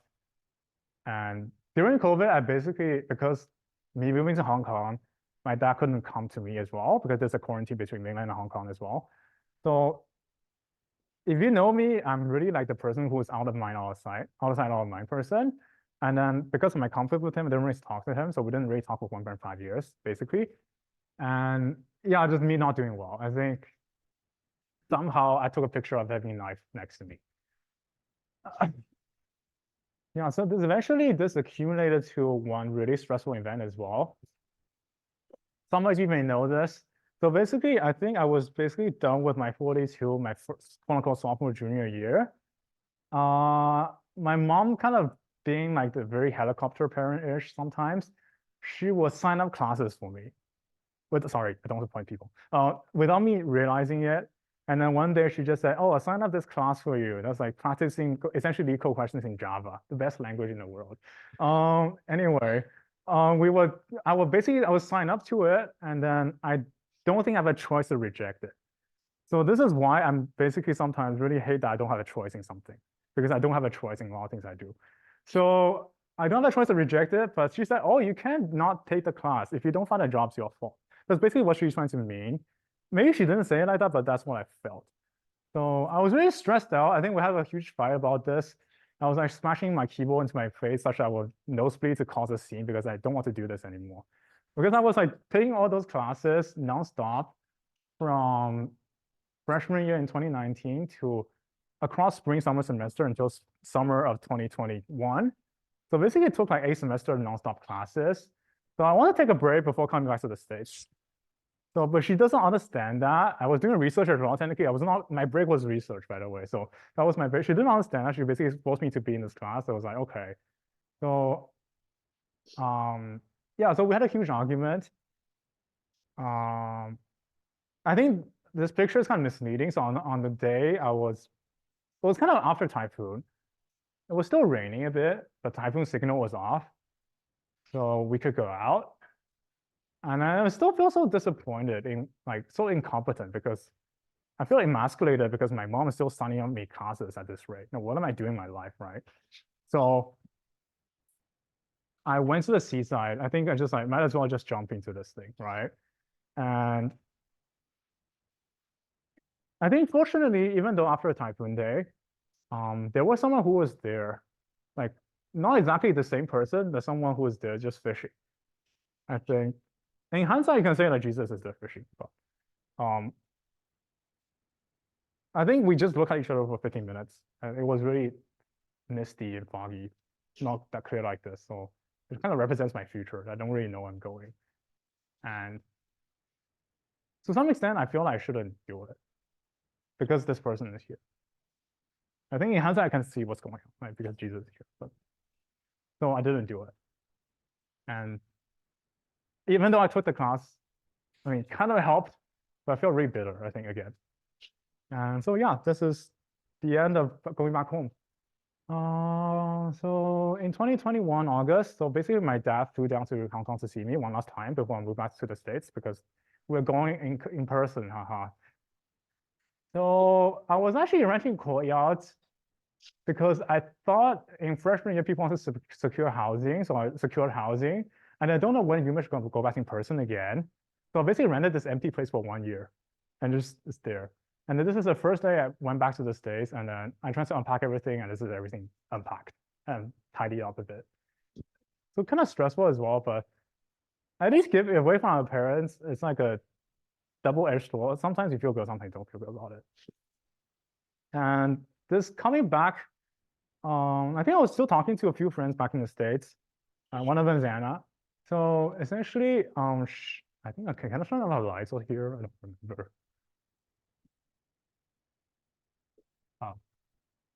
And during COVID, I basically, because me moving to Hong Kong, my dad couldn't come to me as well because there's a quarantine between mainland and Hong Kong as well. So if you know me, I'm really like the person who's out of mind, out of mind person. And then because of my conflict with him, I didn't really talk to him. So we didn't really talk for 1.5 years, basically. And yeah, just me not doing well. I think somehow I took a picture of having a knife next to me. Yeah, so this accumulated to one really stressful event as well. Some of you may know this. So basically, I think I was basically done with my 42, my first quote unquote sophomore junior year. My mom kind of being like the very helicopter parent-ish sometimes, she would sign up classes for me. Sorry, I don't want to point people. Without me realizing it. And then one day she just said, oh, I'll sign up this class for you. That's like practicing essentially code questions in Java, the best language in the world. Anyway, I would sign up to it, and then I don't think I have a choice to reject it. So this is why I'm basically sometimes really hate that I don't have a choice in something, because I don't have a choice in a lot of things I do. So I don't have a choice to reject it, but she said, oh, you can't not take the class. If you don't find a job, it's your fault. That's basically what she's trying to mean. Maybe she didn't say it like that, but that's what I felt. So I was really stressed out. I think we had a huge fight about this. I was like smashing my keyboard into my face such that I would nosebleed to cause a scene because I don't want to do this anymore. Because I was like taking all those classes nonstop from freshman year in 2019 to across spring, summer semester until summer of 2021. So basically it took like 8 semesters of nonstop classes. So I want to take a break before coming back to the States. So, but she doesn't understand that. I was doing research as well. Technically, my break was research, by the way. So that was my break. She didn't understand that. She basically forced me to be in this class. I was like, okay. So, yeah, so we had a huge argument. I think this picture is kind of misleading. So on the day it was kind of after typhoon. It was still raining a bit, but typhoon signal was off. So we could go out. And I still feel so disappointed so incompetent because I feel emasculated because my mom is still signing up me classes at this rate. Now, what am I doing in my life, right? So I went to the seaside. I think I just might as well just jump into this thing, right? And I think fortunately, even though after a typhoon day, there was someone who was there, like not exactly the same person, but someone who was there just fishing. I think in hindsight, you can say that Jesus is there fishing, but I think we just looked at each other for 15 minutes, and it was really misty and foggy, not that clear like this. So it kind of represents my future. I don't really know where I'm going. And to some extent, I feel like I shouldn't do it because this person is here. I think in hindsight, I can see what's going on, right? Because Jesus is here. But so I didn't do it. And even though I took the class, I mean, kind of helped, but I feel really bitter, I think, again. And so, yeah, this is the end of going back home. So in 2021, August, so basically my dad flew down to Hong Kong to see me one last time before I moved back to the States because we're going in person, haha. So I was actually renting courtyards because I thought in freshman year people want to secure housing, so I secured housing. And I don't know when UMich is going to go back in person again. So I basically rented this empty place for 1 year and just it's there. And then this is the first day I went back to the States, and then I tried to unpack everything, and this is everything unpacked and tidied up a bit. So kind of stressful as well, but at least give it away from our parents. It's like a double-edged sword. Sometimes you feel good, sometimes you don't feel good about it. And this coming back, I think I was still talking to a few friends back in the States. One of them is Anna. So essentially, I think, okay, can I turn on the lights over here? I don't remember.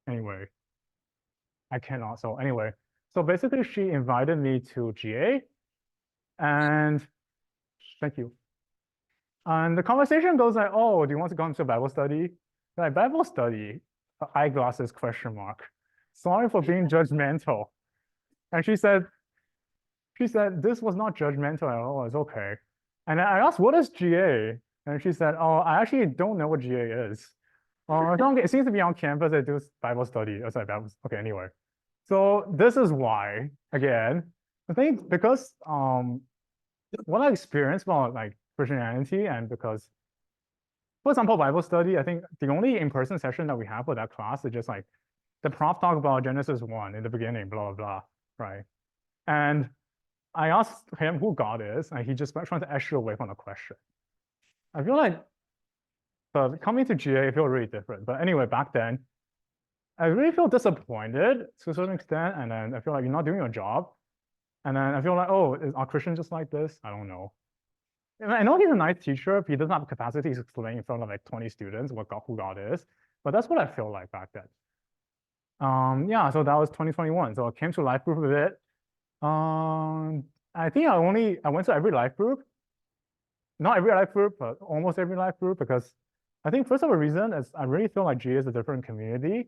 Anyway, I cannot. So anyway, so basically she invited me to GA and thank you. And the conversation goes like, oh, do you want to go into Bible study? Like Bible study, eyeglasses, question mark. Sorry for being judgmental. And she said, this was not judgmental at all, it's okay. And I asked, what is GA? And she said, oh, I actually don't know what GA is. It seems to be on campus, they do Bible study. I was like, okay, anyway. So this is why, again, I think because what I experienced about like Christianity, and because, for example, Bible study, I think the only in-person session that we have for that class is just like the prof talk about Genesis 1 in the beginning, blah, blah, blah, right? And I asked him who God is, and he just went trying to extra away from the question. I feel like, but coming to GA, I feel really different. But anyway, back then, I really feel disappointed to a certain extent, and then I feel like you're not doing your job. And then I feel like, oh, are Christians just like this? I don't know. And I know he's a nice teacher, but he doesn't have the capacity to explain in front of like 20 students who God is. But that's what I feel like back then. Yeah, so that was 2021. So I came to life group a bit. I think I went to every life group, not every life group, but almost every life group, because I think first of all reason is I really feel like GA is a different community.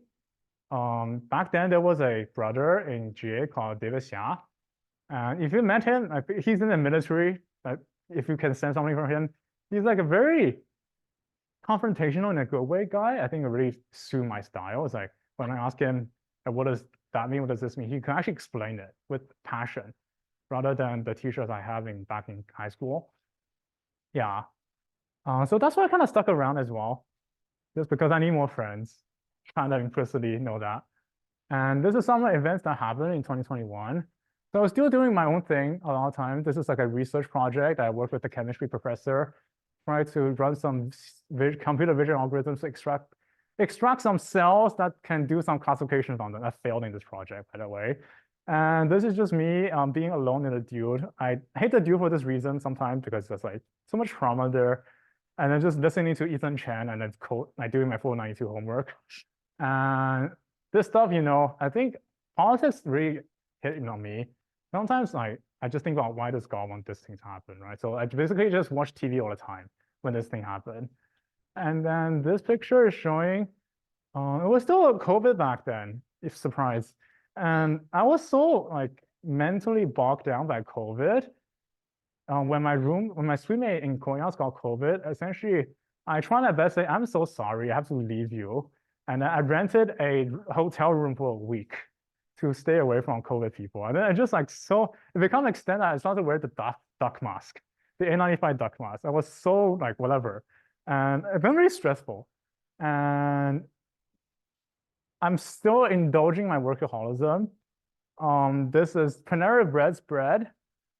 Back then there was a brother in GA called David Xia. And if you met him, he's in the military. If you can sense something from him, he's like a very confrontational in a good way guy. I think it really suit my style. It's like when I ask him, what does that mean? What does this mean? He can actually explain it with passion rather than the teachers I have back in high school. Yeah. So that's why I kind of stuck around as well, just because I need more friends. Kind of implicitly know that. And this is some events that happened in 2021. So I was still doing my own thing a lot of times. This is like a research project. I worked with the chemistry professor, try to run some computer vision algorithms to extract some cells that can do some classifications on them. I failed in this project, by the way. And this is just me being alone in the dude. I hate the dude for this reason sometimes because there's like so much trauma there. And then just listening to Ethan Chan and then like doing my 492 homework. And this stuff, I think politics really hit on me. Sometimes I just think about why does God want this thing to happen, right? So I basically just watch TV all the time when this thing happened. And then this picture is showing, it was still COVID back then, if surprised. And I was so like mentally bogged down by COVID. When my suitmate in Korea got COVID, essentially, I tried my best to say, I'm so sorry, I have to leave you. And I rented a hotel room for a week to stay away from COVID people. And then I just like, so it became extended, I started to wear the duck mask, the N95 duck mask. I was so like, whatever. And it's been really stressful. And I'm still indulging my workaholism. This is Panera Bread's bread.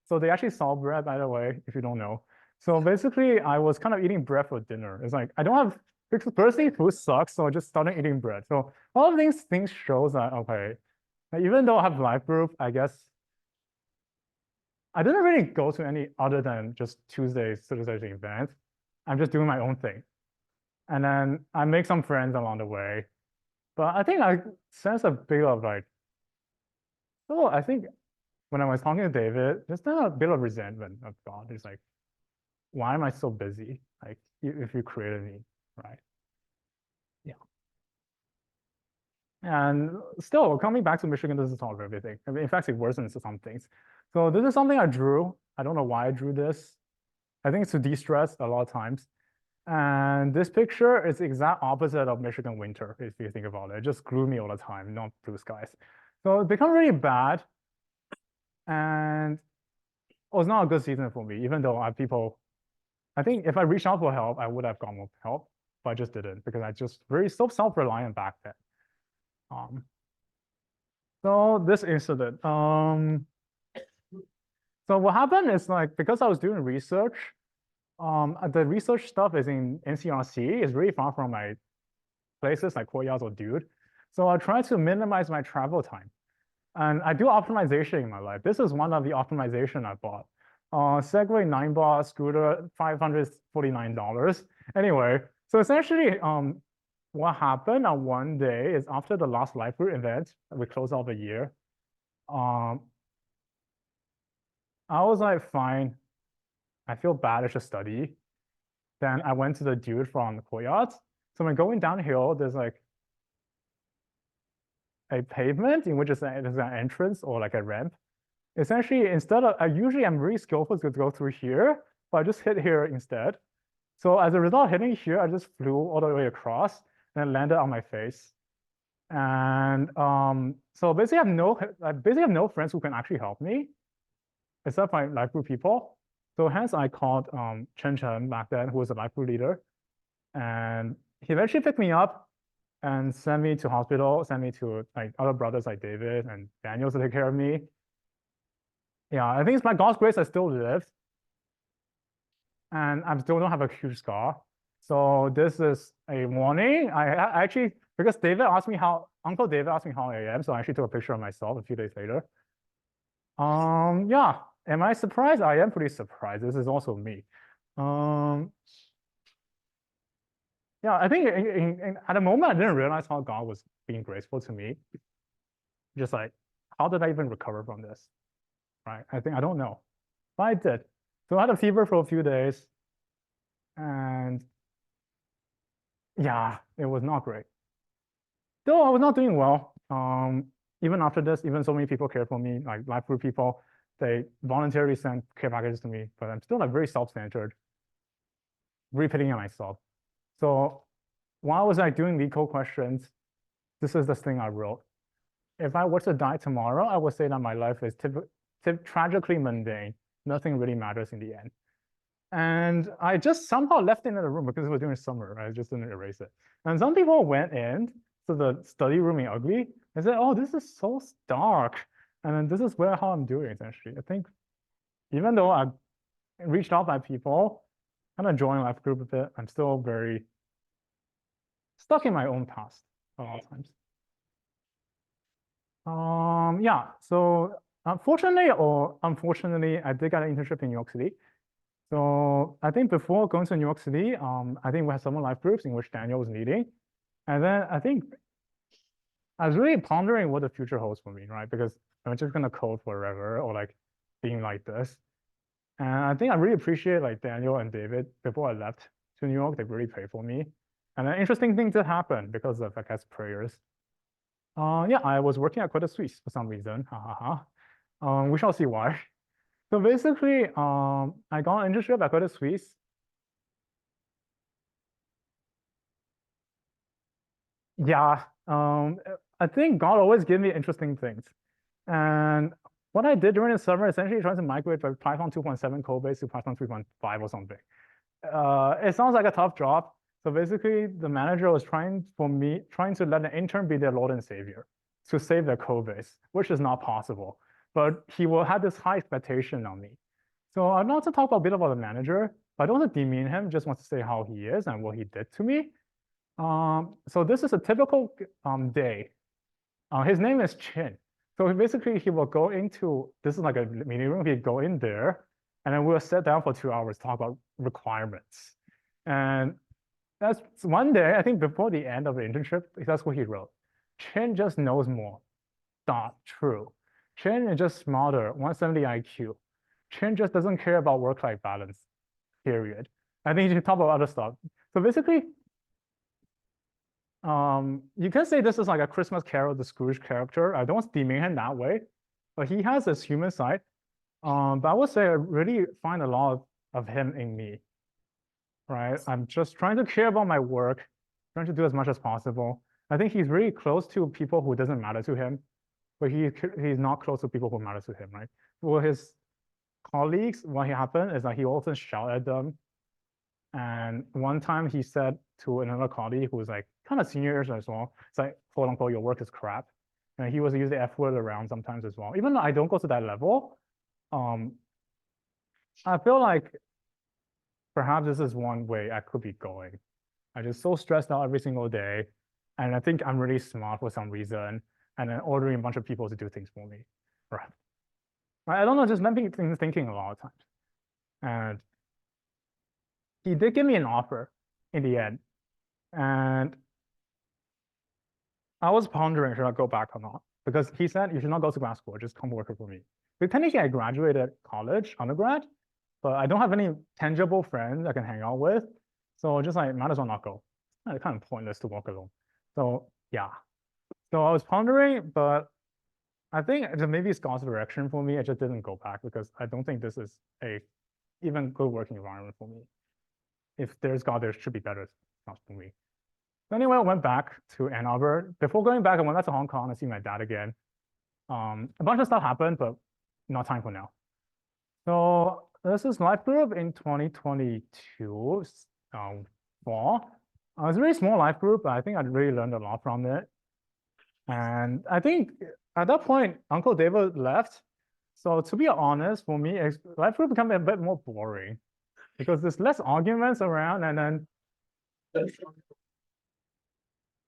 So they actually sell bread, by the way, if you don't know. So basically, I was kind of eating bread for dinner. It's like, I don't have, firstly, food sucks, so I just started eating bread. So all of these things shows that, okay, even though I have life group, I guess, I didn't really go to any other than just Tuesdays, Thursdays events. I'm just doing my own thing. And then I make some friends along the way. But I think I sense a bit of like, so I think when I was talking to David, there's not a bit of resentment of God. It's like, why am I so busy? Like, if you created me, right? Yeah. And still, coming back to Michigan doesn't solve everything. I mean, in fact, it worsens some things. So this is something I drew. I don't know why I drew this. I think it's to de-stress a lot of times. And this picture is the exact opposite of Michigan winter, if you think about it. It just gloomy all the time, not blue skies. So it become really bad. And it was not a good season for me, even though I think if I reached out for help, I would have gotten more help, but I just didn't because I just very so self-reliant back then. So this incident, so what happened is like, because I was doing research, the research stuff is in NCRC, is really far from my places like Courtyards or Dude. So I try to minimize my travel time. And I do optimization in my life. This is one of the optimization I bought. Segway 9-bar scooter, $549. Anyway, so essentially, what happened on one day is after the last life group event, we closed out the year. I was like, fine, I feel bad, I should study. Then I went to the dude from the Courtyards. So when going downhill, there's like a pavement in which there's an entrance or like a ramp. Essentially, instead of, usually I'm really skillful to go through here, but I just hit here instead. So as a result of hitting here, I just flew all the way across and landed on my face. And so basically I basically have no friends who can actually help me, except my life group people. So hence I called Chen Chen back then, who was a life group leader. And he eventually picked me up and sent me to hospital, sent me to like other brothers like David and Daniel to take care of me. Yeah, I think it's by God's grace I still lived. And I still don't have a huge scar. So this is a warning. I actually, because Uncle David asked me how I am, so I actually took a picture of myself a few days later. Yeah, am I surprised? I am pretty surprised. This is also me. Yeah, I think at the moment I didn't realize how God was being graceful to me. Just like, how did I even recover from this? Right? I don't know, but I did. So I had a fever for a few days, and yeah, it was not great. Though I was not doing well. Even after this, even so many people cared for me, like life group people, they voluntarily sent care packages to me, but I'm still like very self-centered, repeating it myself. So while I was like doing LeetCode questions, this is the thing I wrote. If I were to die tomorrow, I would say that my life is tragically mundane. Nothing really matters in the end. And I just somehow left it in the room because it was during summer. I just didn't erase it. And some people went in to the study room in Ugly and said, oh, this is so dark. And then this is how I'm doing, essentially. I think even though I reached out by people, kind of joined life group a bit, I'm still very stuck in my own past a lot of times. Yeah, so fortunately or unfortunately, I did get an internship in New York City. So I think before going to New York City, I think we had summer life groups in which Daniel was leading. And then I think I was really pondering what the future holds for me, right? Because I'm just gonna code forever or like being like this. And I think I really appreciate like Daniel and David before I left to New York, they really prayed for me. And an interesting thing did happen because of, I guess, prayers. Yeah, I was working at Credit Suisse for some reason. We shall see why. So basically, I got an internship at Credit Suisse. Yeah, I think God always gives me interesting things. And what I did during the summer, essentially trying to migrate from Python 2.7 code base to Python 3.5 or something. It sounds like a tough job. So basically, the manager was trying to let an intern be their Lord and Savior to save their code base, which is not possible. But he will have this high expectation on me. So I'd like to talk a bit about the manager, but I don't want to demean him, just want to say how he is and what he did to me. So this is a typical day. His name is Chin. So basically he will go into, this is like a meeting room, he'd go in there, and then we'll sit down for 2 hours, talk about requirements. And that's one day, I think before the end of the internship, that's what he wrote. Chin just knows more. Not true. Chin is just smarter, 170 IQ. Chin just doesn't care about work-life balance, period. I think you should talk about other stuff. So basically, you can say this is like a Christmas Carol, the Scrooge character. I don't demean him that way, but he has this human side. But I would say I really find a lot of him in me, right? I'm just trying to care about my work, trying to do as much as possible. I think he's really close to people who doesn't matter to him, but he's not close to people who matter to him, right? For his colleagues, what happened is that he often shout at them. And one time he said to another colleague who was like kind of senior as well, it's like, quote unquote, your work is crap. And he was using the F word around sometimes as well. Even though I don't go to that level, I feel like perhaps this is one way I could be going. I'm just so stressed out every single day. And I think I'm really smart for some reason. And then ordering a bunch of people to do things for me. Right. I don't know, just left me thinking a lot of times. And he did give me an offer in the end. And I was pondering, should I go back or not? Because he said, you should not go to grad school, just come work for me. But technically, I graduated college, undergrad, but I don't have any tangible friends I can hang out with. So just like, might as well not go. It's kind of pointless to walk alone. So yeah. So I was pondering, but I think maybe it's God's direction for me. I just didn't go back because I don't think this is a even good working environment for me. If there's God, there should be better stuff for me. So anyway, I went back to Ann Arbor. Before going back, I went back to Hong Kong to see my dad again. A bunch of stuff happened, but not time for now. So this is life group in 2022 fall. It was a really small life group, but I think I really learned a lot from it. And I think at that point, Uncle David left. So to be honest, for me, life group became a bit more boring because there's less arguments around, and then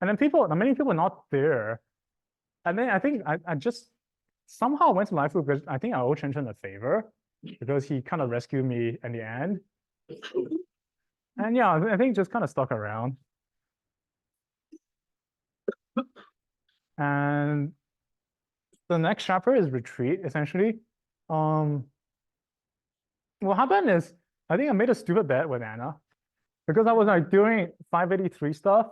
many people not there. And then I think I just somehow went to life group because I think I owe Chen Chen a favor because he kind of rescued me in the end. And yeah, I think just kind of stuck around. And the next chapter is retreat, essentially. What happened is I think I made a stupid bet with Anna because I was like doing 583 stuff,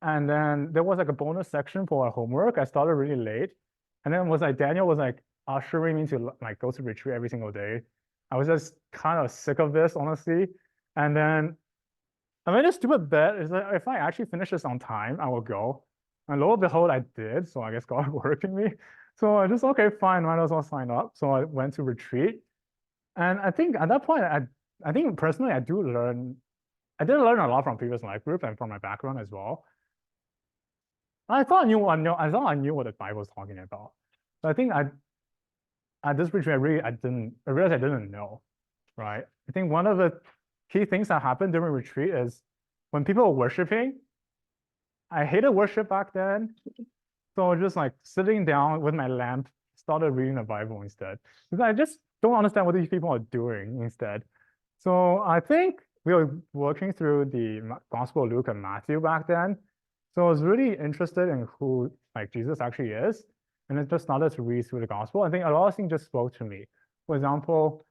and then there was like a bonus section for our homework. I started really late, and then was like Daniel was like ushering me to like go to retreat every single day. I was just kind of sick of this, honestly. And then I made a stupid bet is that if I actually finish this on time, I will go. And lo and behold, I did. So I guess God worked in me. So I just, okay, fine, might as well sign up. So I went to retreat. And I think at that point, I think personally, I did learn a lot from previous life group and from my background as well. I thought I knew what the Bible was talking about. But I think at this retreat, I realized I didn't know, right? I think one of the key things that happened during retreat is when people were worshiping, I hated worship back then. So just like sitting down with my lamp, started reading the Bible instead. Because I just don't understand what these people are doing instead. So I think we were working through the Gospel of Luke and Matthew back then. So I was really interested in who like Jesus actually is. And I just started to read through the gospel. I think a lot of things just spoke to me. For example,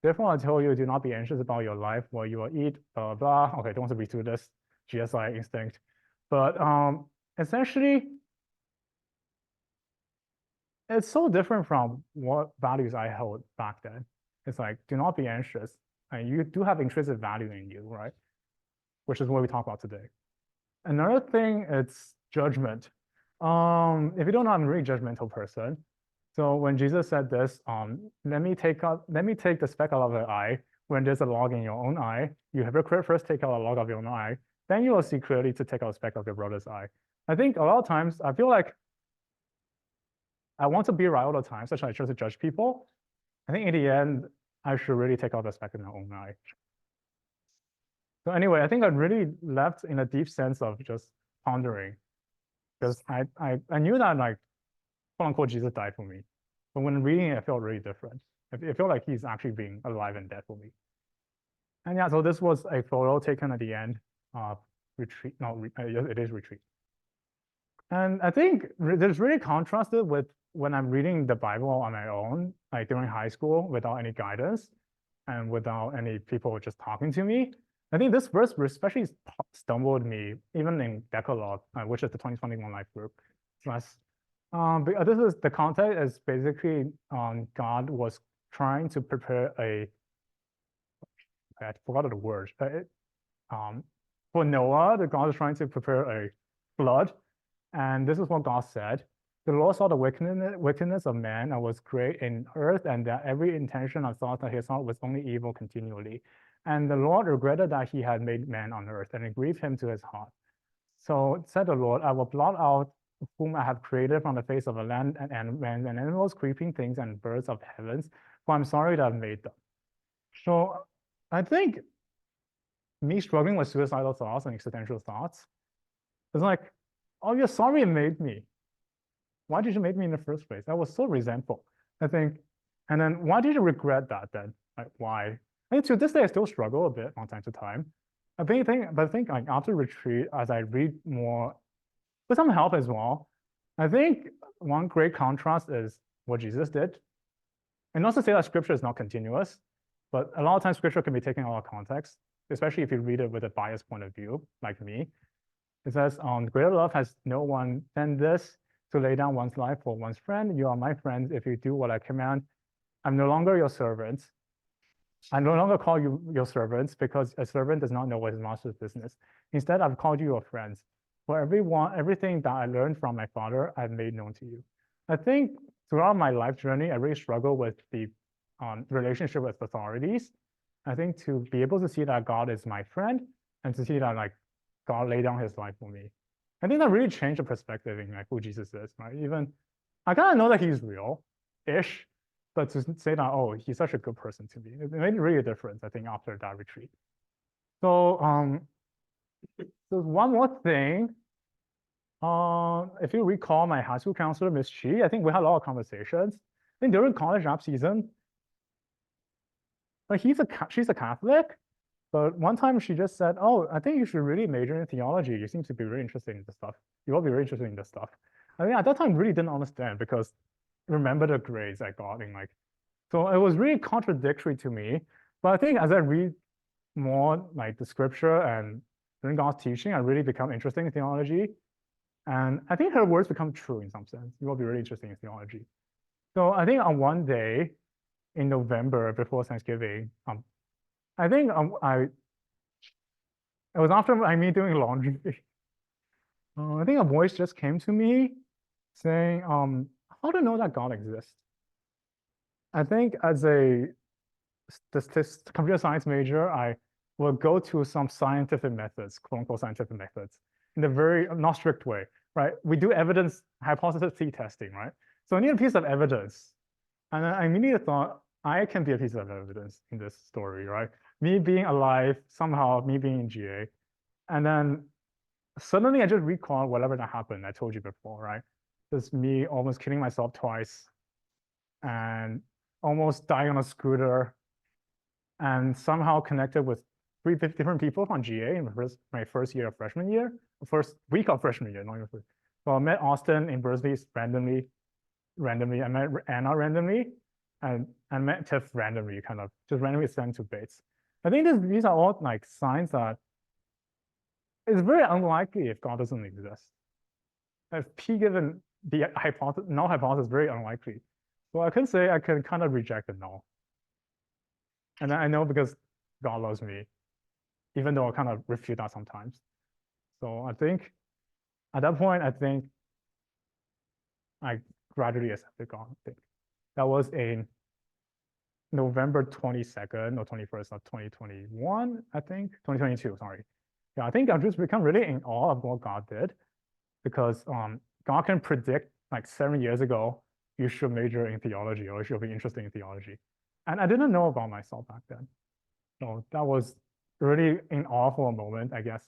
therefore I tell you, do not be anxious about your life, what you will eat, blah, blah, blah. Okay, don't want to read through this GSI instinct. But essentially, it's so different from what values I held back then. It's like, do not be anxious. And you do have intrinsic value in you, right? Which is what we talk about today. Another thing, it's judgment. If you don't know, I'm a really judgmental person. So when Jesus said this, let me take the speck out of your eye when there's a log in your own eye. You hypocrite, first take out a log of your own eye, then you will see clearly to take out a speck of your brother's eye. I think a lot of times I feel like I want to be right all the time, such that I try to judge people. I think in the end, I should really take out the speck in my own eye. So anyway, I think I really left in a deep sense of just pondering, because I knew that like quote unquote Jesus died for me, but when reading it, it felt really different. It felt like he's actually being alive and dead for me. And yeah, so this was a photo taken at the end of retreat. No, it is retreat. And I think there's really contrasted with when I'm reading the Bible on my own, like during high school, without any guidance and without any people just talking to me. I think this verse especially stumbled me, even in Decalogue, which is the 2021 life group. This is the context is basically God was trying to prepare I forgot the word. For Noah, the God is trying to prepare a flood, and this is what God said. The Lord saw the wickedness of man and was great in earth, and that every intention of thought that he thought was only evil continually. And the Lord regretted that he had made man on earth, and it grieved him to his heart. So said the Lord, I will blot out whom I have created from the face of the land and animals, creeping things, and birds of heavens, for I'm sorry that I've made them. So I think me struggling with suicidal thoughts and existential thoughts is like, oh, you're sorry you made me. Why did you make me in the first place? I was so resentful, I think. And then why did you regret that then? Like, why? I mean, to this day, I still struggle a bit from time to time. But I think like after retreat, as I read more, with some help as well, I think one great contrast is what Jesus did. And not to say that scripture is not continuous, but a lot of times scripture can be taken out of context, especially if you read it with a biased point of view, like me. It says, greater love has no one than this, to lay down one's life for one's friend. You are my friends if you do what I command. I'm no longer your servants. I no longer call you your servants, because a servant does not know what his master's business. Instead, I've called you your friends. For everything that I learned from my Father, I've made known to you. I think throughout my life journey, I really struggle with the relationship with authorities. I think to be able to see that God is my friend and to see that like God laid down his life for me. I think that really changed the perspective in like who Jesus is, right? Even I kind of know that he's real-ish, but to say that, oh, he's such a good person to me, it made really a difference, I think, after that retreat. So there's one more thing. If you recall my high school counselor, Miss Chi, I think we had a lot of conversations. I think during college app season, but she's a Catholic, but one time she just said, oh, I think you should really major in theology. You seem to be really interested in this stuff. You will be really interested in this stuff. I mean, at that time, really didn't understand because remember the grades I got in like, so it was really contradictory to me. But I think as I read more like the scripture and during God's teaching, I really become interested in theology. And I think her words become true in some sense. You will be really interested in theology. So I think on one day in November before Thanksgiving, I think it was after me doing laundry. I think a voice just came to me saying, how to know that God exists? I think as a computer science major, I will go to some scientific methods, quote unquote scientific methods, in a very not strict way, right? We do evidence hypothesis t-testing, right? So I need a piece of evidence. And I immediately thought, I can be a piece of evidence in this story, right? Me being alive, somehow me being in GA. And then suddenly I just recall whatever that happened I told you before, right? Just me almost killing myself twice and almost dying on a scooter and somehow connected with 3 different people from GA in my first year of freshman year, first week of freshman year, not even first. So I met Austin in Berkeley randomly. I met Anna randomly, and I met Tiff randomly, kind of just randomly sent to Bates. I think these are all like signs that it's very unlikely if God doesn't exist. If P given the hypothesis, null hypothesis, very unlikely. So I can say I can kind of reject the null. And I know because God loves me, even though I kind of refute that sometimes. So I think at that point, I think I gradually accepted God. I think that was in November 22nd or 21st of 2021, I think, 2022, sorry. Yeah, I think I've just become really in awe of what God did because God can predict like 7 years ago, you should major in theology or you should be interested in theology. And I didn't know about myself back then. So that was really an awful moment, I guess.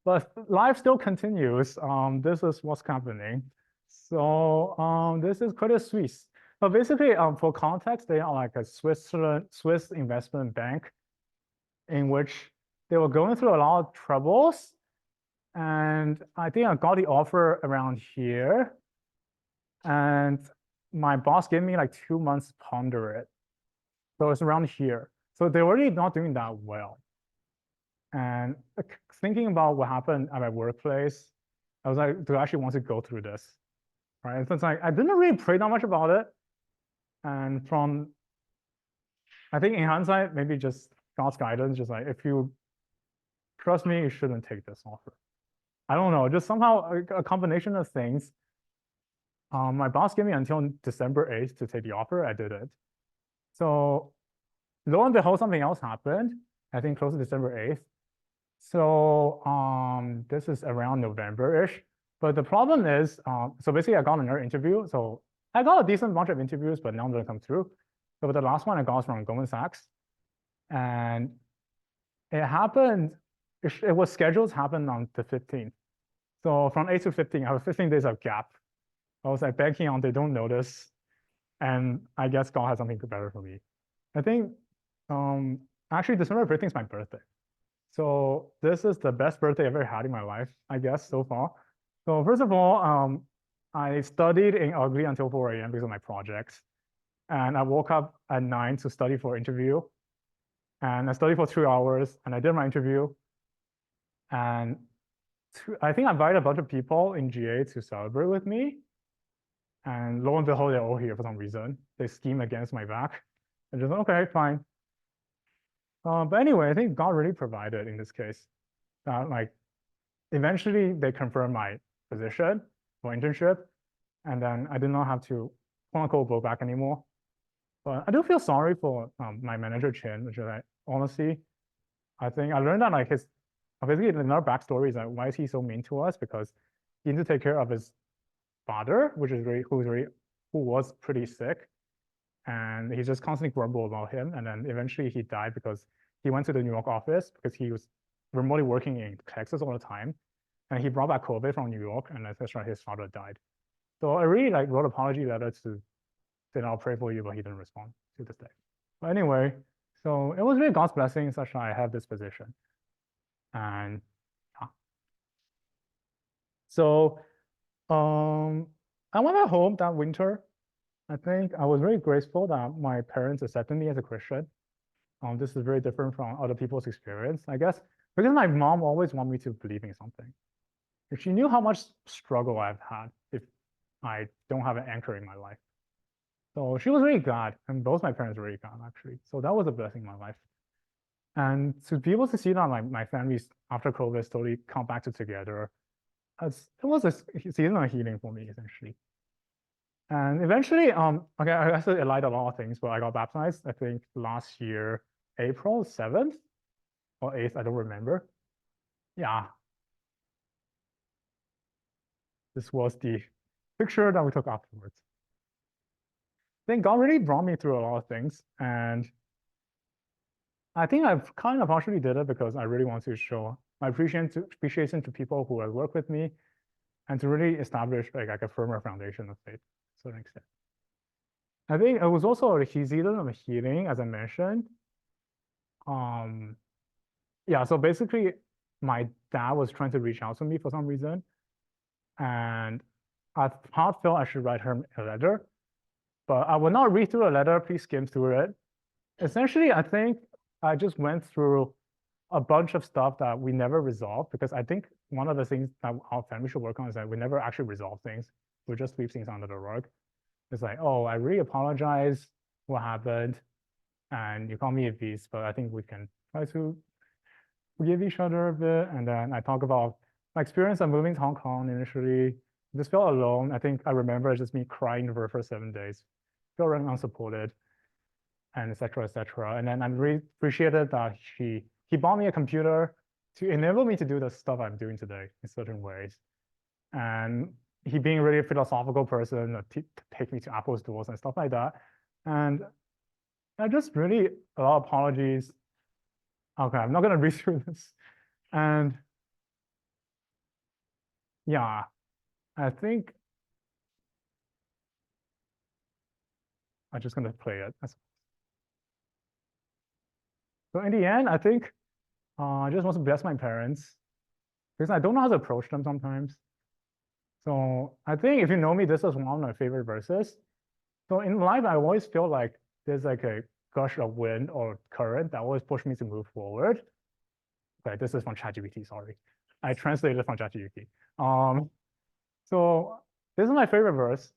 But life still continues. This is what's happening. So this is Credit Suisse. But basically, for context, they are like a Swiss investment bank in which they were going through a lot of troubles. And I think I got the offer around here. And my boss gave me like 2 months to ponder it. So it's around here. So they're already not doing that well. And thinking about what happened at my workplace, I was like, do I actually want to go through this? Right. So it's like I didn't really pray that much about it. And I think in hindsight, maybe just God's guidance, just like if you trust me, you shouldn't take this offer. I don't know, just somehow a combination of things. My boss gave me until December 8th to take the offer. I did it. So lo and behold, something else happened, I think close to December 8th. So this is around November-ish. But the problem is, so basically I got another interview. So I got a decent bunch of interviews, but none didn't come through. So the last one I got from Goldman Sachs. And it happened, it was scheduled to happen on the 15th. So from 8 to 15, I have 15 days of gap. I was like banking on they don't notice. And I guess God has something better for me. I think actually December 15th is my birthday. So this is the best birthday I've ever had in my life, I guess, so far. So first of all, I studied in Ugly until 4 a.m. because of my projects. And I woke up at 9 to study for interview. And I studied for 2 hours and I did my interview. And I think I invited a bunch of people in GA to celebrate with me. And lo and behold, they're all here for some reason. They scheme against my back. And just, okay, fine. But anyway, I think God really provided in this case. Like, eventually they confirmed my position for internship. And then I did not have to, quote unquote, go back anymore. But I do feel sorry for my manager Chin, which is like honestly, I think I learned that like his basically another backstory is like why is he so mean to us? Because he needs to take care of his father, which is who was pretty sick, and he just constantly grumbled about him. And then eventually he died because he went to the New York office because he was remotely working in Texas all the time, and he brought back COVID from New York, and that's why his father died. So I really like wrote apology letter to say I'll pray for you, but he didn't respond to this day. But anyway, so it was really God's blessing such that I have this position. And yeah. So I went back home that winter. I think I was very grateful that my parents accepted me as a Christian. This is very different from other people's experience, I guess, because my mom always wanted me to believe in something. She knew how much struggle I've had if I don't have an anchor in my life. So she was really glad, and both my parents were really glad, actually. So that was a blessing in my life. And to be able to see that my families after COVID slowly come back together, it was a season of healing for me, essentially. And eventually, okay, I guess I lied a lot of things, but I got baptized, I think last year, April 7th or 8th, I don't remember. Yeah. This was the picture that we took afterwards. I think God really brought me through a lot of things. And I think I've kind of partially did it because I really want to show my appreciation to people who have worked with me and to really establish like a firmer foundation of faith to an extent. I think it was also a season of healing, as I mentioned. Yeah, so basically my dad was trying to reach out to me for some reason. And I felt I should write him a letter, but I will not read through a letter, please skim through it. Essentially, I think I just went through a bunch of stuff that we never resolved because I think one of the things that our family should work on is that we never actually resolve things. We just sweep things under the rug. It's like, oh, I really apologize what happened, and you call me a beast, but I think we can try to forgive each other a bit. And then I talk about my experience of moving to Hong Kong initially. I just felt alone. I think I remember just me crying for the first 7 days, felt really unsupported, and etc. etc. And then I really appreciated that he bought me a computer to enable me to do the stuff I'm doing today in certain ways. And he being really a philosophical person, take me to Apple stores and stuff like that. And I just really a lot of apologies. Okay, I'm not gonna read through this. And yeah, I think I'm just gonna play it. So in the end, I think I just want to bless my parents because I don't know how to approach them sometimes. So I think if you know me, this is one of my favorite verses. So in life, I always feel like there's like a gush of wind or current that always push me to move forward. Okay, this is from ChatGPT, sorry. I translated from ChatGPT. So this is my favorite verse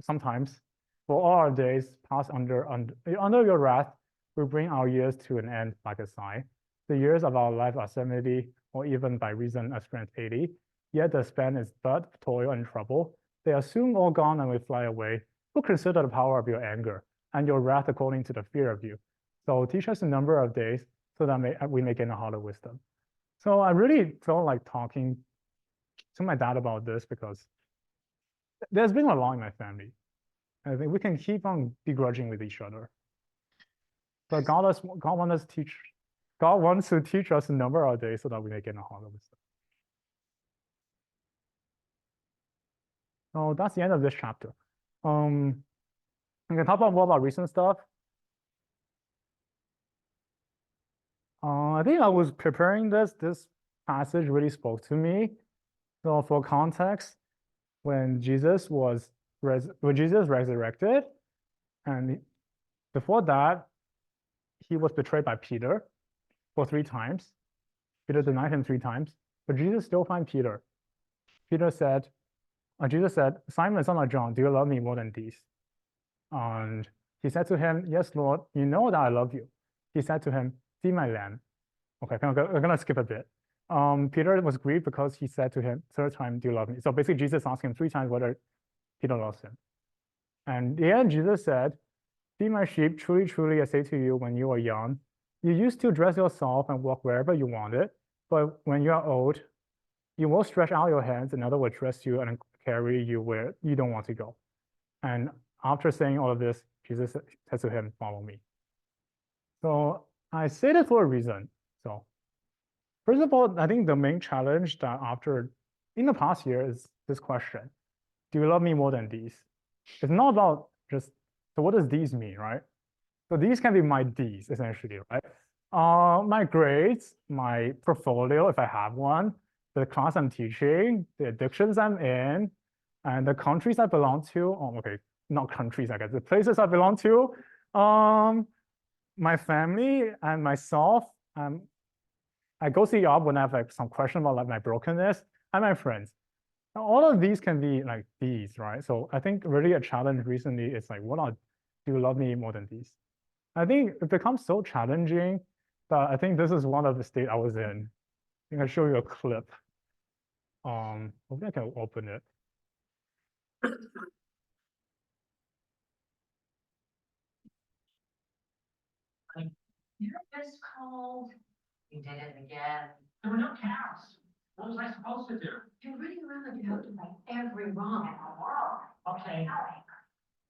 sometimes. For all our days pass under your wrath, we bring our years to an end like a sigh. The years of our life are 70, or even by reason of strength 80. Yet the span is but toil and trouble. They are soon all gone and we fly away. Who consider the power of your anger and your wrath according to the fear of you? So teach us the number of days so that we may gain a heart of wisdom. So I really felt like talking to my dad about this because there's been a lot in my family. I think we can keep on begrudging with each other. But God wants to teach us the number of days so that we may gain a heart of wisdom. So that's the end of this chapter. I can talk about more about recent stuff. I think I was preparing this passage really spoke to me. So for context, when Jesus resurrected, and before that, he was betrayed by Peter for 3 times. Peter denied him 3 times, but Jesus still found Peter. Jesus said, Simon, son of John, do you love me more than these? And he said to him, yes, Lord, you know that I love you. He said to him, feed my lamb. Okay, I'm gonna skip a bit. Peter was grieved because he said to him, 3rd time, do you love me? So basically Jesus asked him 3 times whether Peter loves him. And in the end, Jesus said, Feed my sheep, truly, truly, I say to you, when you were young, you used to dress yourself and walk wherever you wanted, but when you are old, you will stretch out your hands, and another will dress you and carry you where you don't want to go. And after saying all of this, Jesus says to him, follow me. So I say that for a reason. So first of all, I think the main challenge that in the past year is this question: do you love me more than these? It's not about just, so what does these mean, right? So these can be my Ds essentially, right? My grades, my portfolio, if I have one, the class I'm teaching, the addictions I'm in, and the countries I belong to. Oh, okay, not countries, I guess, the places I belong to, my family and myself. I go see Yob when I have like some question about like my brokenness, and my friends. All of these can be like these, right? So I think really a challenge recently is like, do you love me more than these? I think it becomes so challenging that I think this is one of the state I was in. I think I'll show you a clip. Hopefully I can open it.
You're just cold. You did it again. There were no cows. What was I supposed to do? You're running around like you have to right every wrong. Okay.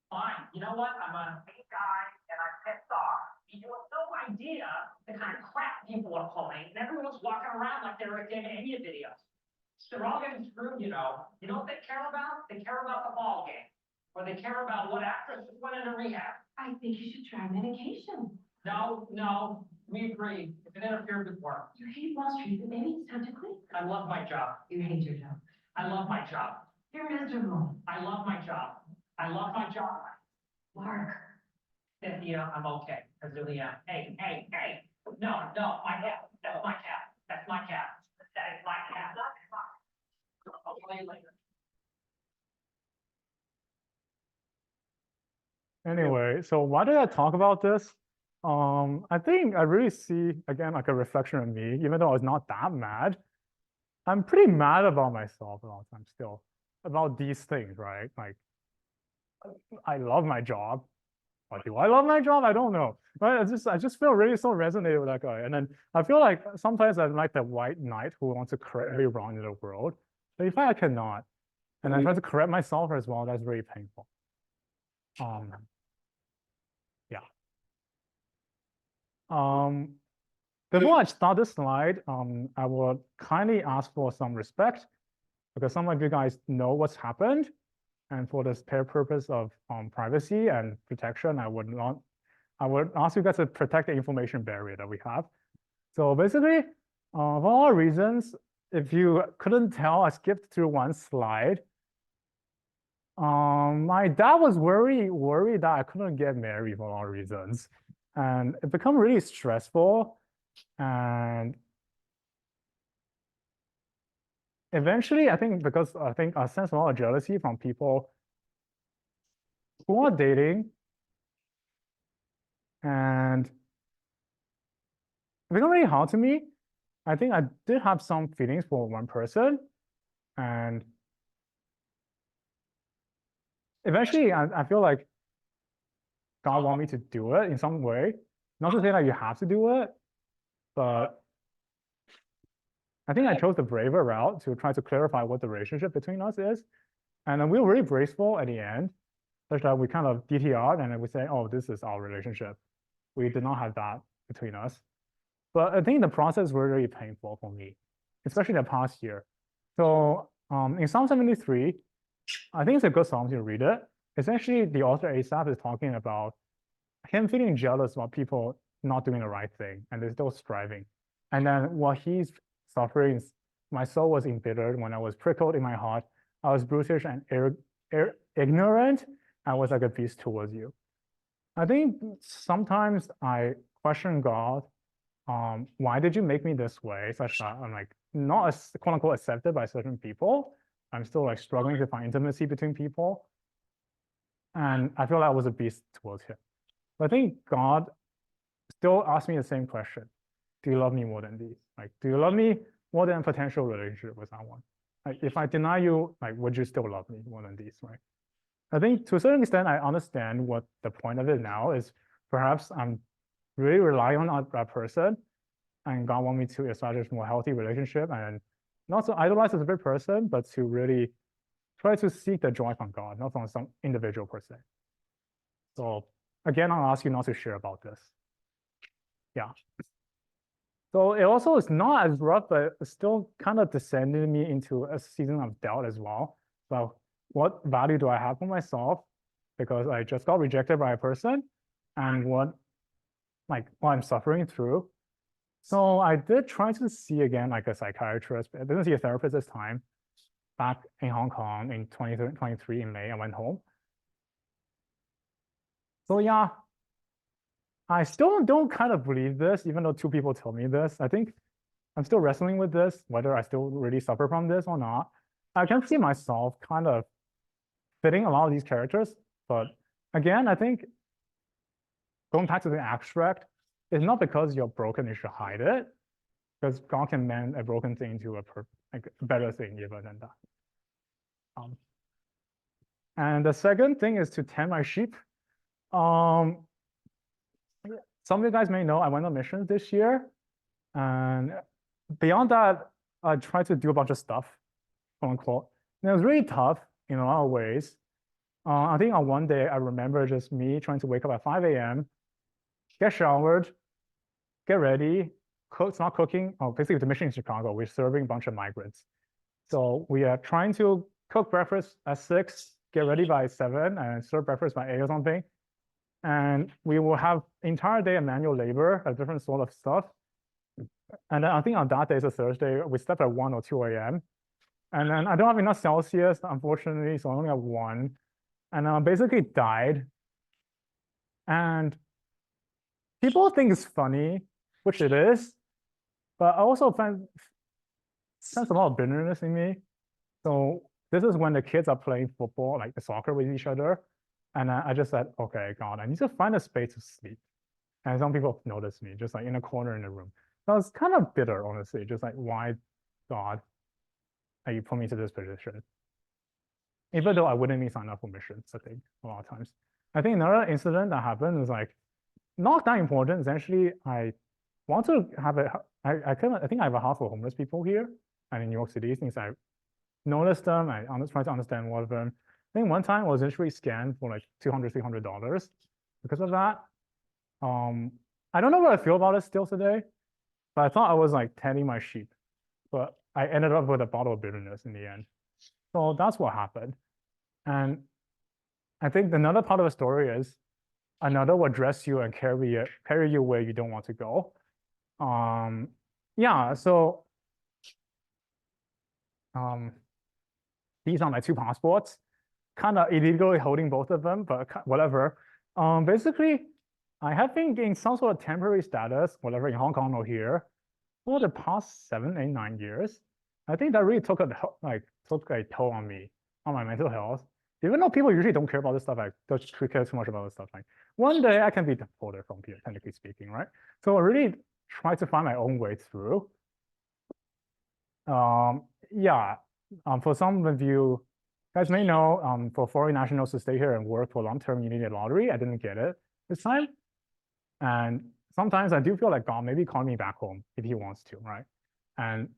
Fine. You know what? I'm a big guy and I'm pissed off. You have no idea the kind of crap people are pulling, and everyone's walking around like they're in India videos. They're all getting screwed, you know. You know what they care about? They care about the ball game. Or they care about what actress went into rehab. I think you should try medication. No, we agree. If it interfered with work. You hate Wall Street, but maybe it's time to quit. I love my job. You hate your job. I love my job. You're miserable. I love my job. I love my job. Mark. Then, I'm okay. I really am. Hey. No, my cat. That's my cat. That's my cat. That is my cat. I'll tell you later.
Anyway, so why did I talk about this? I think I really see, again, like a reflection of me, even though I was not that mad. I'm pretty mad about myself a lot of times still, about these things, right? Like, I love my job. But do I love my job? I don't know. Right? I just feel really so resonated with that guy. And then I feel like sometimes I'm like the white knight who wants to correct every wrong in the world. But in fact, I cannot. And I try to correct myself as well. That's very painful. Yeah. Before I start this slide, I would kindly ask for some respect because some of you guys know what's happened. And for the purpose of privacy and protection, I would ask you guys to protect the information barrier that we have. So basically, for all reasons, if you couldn't tell, I skipped through one slide. My dad was worried that I couldn't get married for all reasons. And it became really stressful. And eventually, I think I sense a lot of jealousy from people who are dating, and it became really hard to me. I think I did have some feelings for one person, and eventually I feel like God want me to do it in some way. Not to say that you have to do it, but I think I chose the braver route to try to clarify what the relationship between us is. And we were really graceful at the end, such that we kind of DTR'd and we say, oh, this is our relationship. We did not have that between us. But I think the process was really painful for me, especially the past year. So in Psalm 73, I think it's a good psalm to read it. Essentially, the author Asaph is talking about him feeling jealous about people not doing the right thing and they're still striving. And then what he's suffering is, my soul was embittered when I was prickled in my heart. I was brutish and ignorant. I was like a beast towards you. I think sometimes I question God. Why did you make me this way? Such that I'm like not as quote unquote accepted by certain people. I'm still like struggling to find intimacy between people. And I feel like I was a beast towards him. But I think God still asks me the same question. Do you love me more than these? Like, do you love me more than a potential relationship with someone? Like, if I deny you, like, would you still love me more than these, right? I think to a certain extent, I understand what the point of it now is. Perhaps I'm really relying on that person, and God want me to establish more healthy relationship and not to idolize a specific person, but to really try to seek the joy from God, not from some individual per se. So again, I'll ask you not to share about this. Yeah. So it also is not as rough, but it's still kind of descended me into a season of doubt as well. So what value do I have for myself? Because I just got rejected by a person, and what I'm suffering through. So I did try to see again like a psychiatrist, but I didn't see a therapist this time. Back in Hong Kong in 2023 in May, I went home. So yeah, I still don't kind of believe this, even though two people tell me this. I think I'm still wrestling with this, whether I still really suffer from this or not. I can see myself kind of fitting a lot of these characters, but again, I think going back to the abstract, it's not because you're broken, you should hide it, because God can mend a broken thing into a better thing even than that. And the second thing is to tend my sheep. Some of you guys may know I went on missions this year, and beyond that, I tried to do a bunch of stuff, quote unquote. And it was really tough in a lot of ways. I think on one day, I remember just me trying to wake up at 5 a.m., get showered, get ready, start cooking. Oh, basically the mission in Chicago, we're serving a bunch of migrants. So we are trying to cook breakfast at 6, get ready by 7, and serve breakfast by 8 or something. And we will have entire day of manual labor, a different sort of stuff. And then I think on that day, it's a Thursday, we slept at 1 or 2 a.m. And then I don't have enough Celsius, unfortunately, so I only have 1. And I basically died. And people think it's funny, which it is, but I also sense a lot of bitterness in me. So this is when the kids are playing football, like the soccer with each other. And I just said, okay, God, I need to find a space to sleep. And some people noticed me, just like in a corner in the room. So I was kind of bitter, honestly, just like, why, God, are you put me to this position? Even though I wouldn't be signed up for missions, I think, a lot of times. I think another incident that happened is like, not that important. Essentially, I want to have I think I have a house for homeless people here and in New York City, since I noticed them, I try to understand one of them. I think one time I was actually scammed for like $200, $300 because of that. I don't know what I feel about it still today, but I thought I was like tending my sheep, but I ended up with a bottle of bitterness in the end. So that's what happened. And I think another part of the story is another will dress you and carry you where you don't want to go. Yeah, so these are my 2 passports, kind of illegally holding both of them, but whatever. Basically, I have been getting some sort of temporary status, whatever, in Hong Kong or here, for the past 7, 8, 9 years. I think that really took a toll on me, on my mental health. Even though people usually don't care about this stuff, I don't care too much about this stuff. Like one day I can be deported from here, technically speaking, right? So I really try to find my own way through. Yeah, for some of you guys may know, for foreign nationals to stay here and work for long-term, you need a lottery. I didn't get it this time. And sometimes I do feel like God maybe call me back home if he wants to, right? And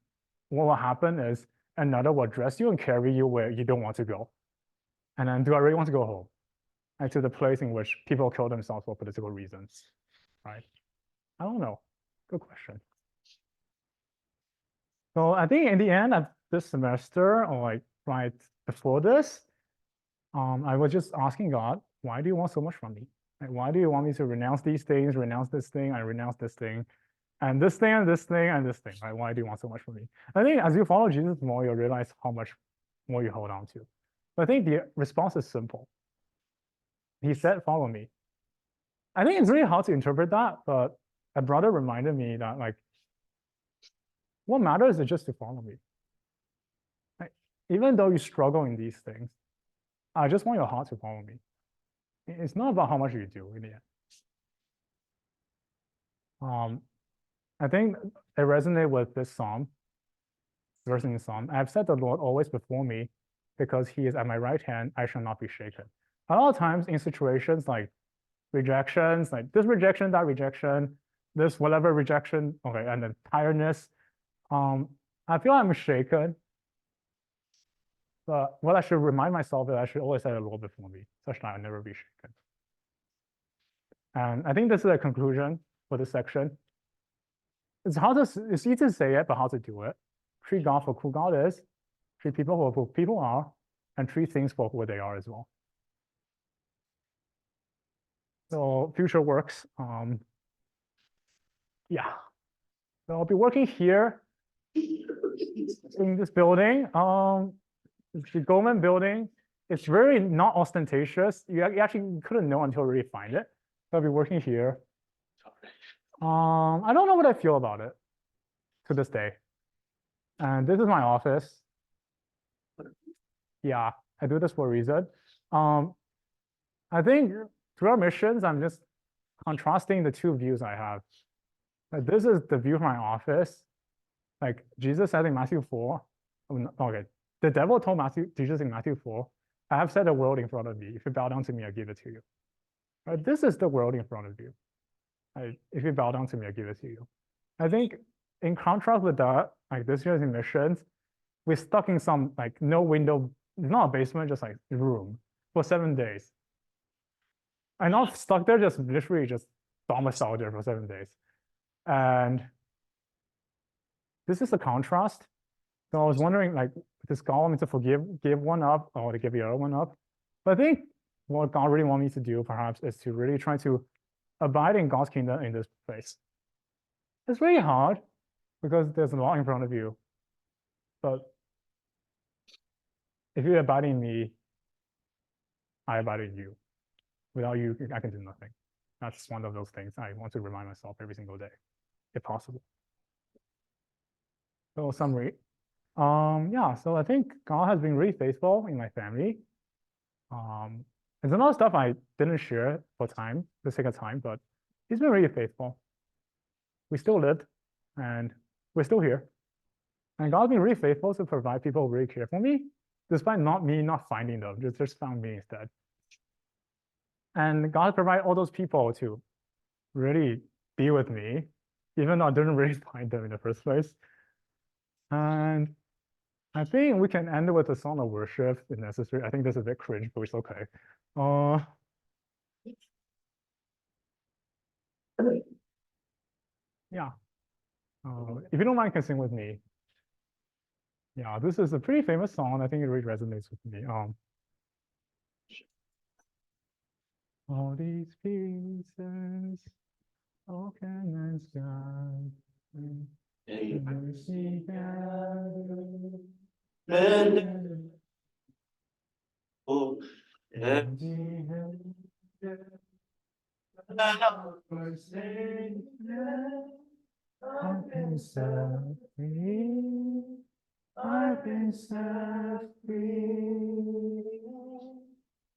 what will happen is another will dress you and carry you where you don't want to go. And then do I really want to go home? Like to the place in which people kill themselves for political reasons, right? I don't know. Good question. So I think in the end of this semester, or like right before this, I was just asking God, why do you want so much from me? Like, why do you want me to renounce these things, renounce this thing, I renounce this thing, and this thing, and this thing, and this thing, right? Why do you want so much from me? I think as you follow Jesus more, you'll realize how much more you hold on to. But I think the response is simple. He said, follow me. I think it's really hard to interpret that, but a brother reminded me that like, what matters is just to follow me. Like, even though you struggle in these things, I just want your heart to follow me. It's not about how much you do in the end. I think it resonated with this psalm, verse in the psalm. I have set the Lord always before me, because he is at my right hand, I shall not be shaken. a lot of times in situations like rejections, like this rejection, that rejection, this whatever rejection, okay, and then tiredness, I feel I'm shaken. But what I should remind myself is I should always set a rule before me, such that I'll never be shaken. And I think this is a conclusion for this section. It's easy to say it, but how to do it. Treat God for who God is, treat people for who people are, and treat things for who they are as well. So future works, yeah. So I'll be working here in this building. The Goldman building. It's very not ostentatious. You actually couldn't know until you really find it. So I'll be working here. I don't know what I feel about it to this day. And this is my office. Yeah, I do this for a reason. I think through our missions, I'm just contrasting the two views I have. Like, this is the view of my office. Like Jesus said in Matthew 4. Okay, the devil told Jesus in Matthew 4, I have set the world in front of you. If you bow down to me, I give it to you. Right? This is the world in front of you. If you bow down to me, I give it to you. I think in contrast with that, like this year's missions, we're stuck in some like no window, it's not a basement, just like a room for 7 days. I'm not stuck there, just literally just domiciled there for 7 days. And this is the contrast. So I was wondering, like, does God want me to give one up or to give the other one up? But I think what God really wants me to do, perhaps, is to really try to abide in God's kingdom in this place. It's really hard because there's a lot in front of you. But if you abide in me, I abide in you. Without you, I can do nothing. That's one of those things I want to remind myself every single day, if possible. So summary. Yeah, so I think God has been really faithful in my family. There's a lot of stuff I didn't share for the sake of time, but he's been really faithful. We still lived, and we're still here. And God's been really faithful to provide people who really care for me, despite me not finding them, just found me instead. And God provided all those people to really be with me, even though I didn't really find them in the first place. And I think we can end with a song of worship if necessary. I think this is a bit cringe, but it's okay. Yeah. If you don't mind, you can sing with me. Yeah, this is a pretty famous song. I think it really resonates with me. All these pieces, open and sky, mercy gathered. I've been set free. I've been set free.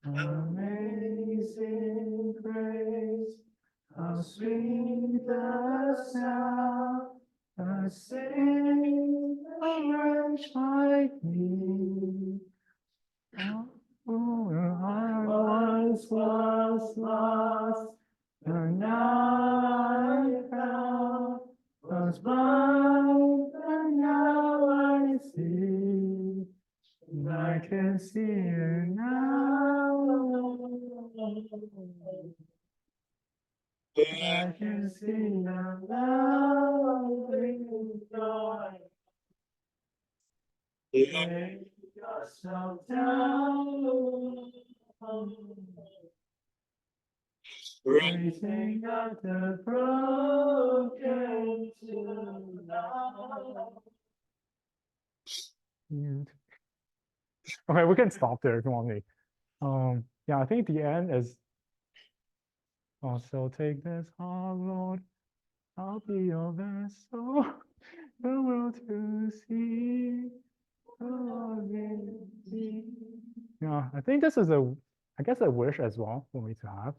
Amazing grace, how sweet the sound that saved a wretch like me. Oh, I once was lost, and now I'm found. Was blind, and now I see. I can see you now. I can see you now. Joy. Lay yourself down. Raising up the broken tonight. Okay, we can stop there if you want me. Yeah, I think the end is also take this heart, Lord. I'll be your vessel, the world to see. Yeah, I think this is I guess a wish as well for me to have.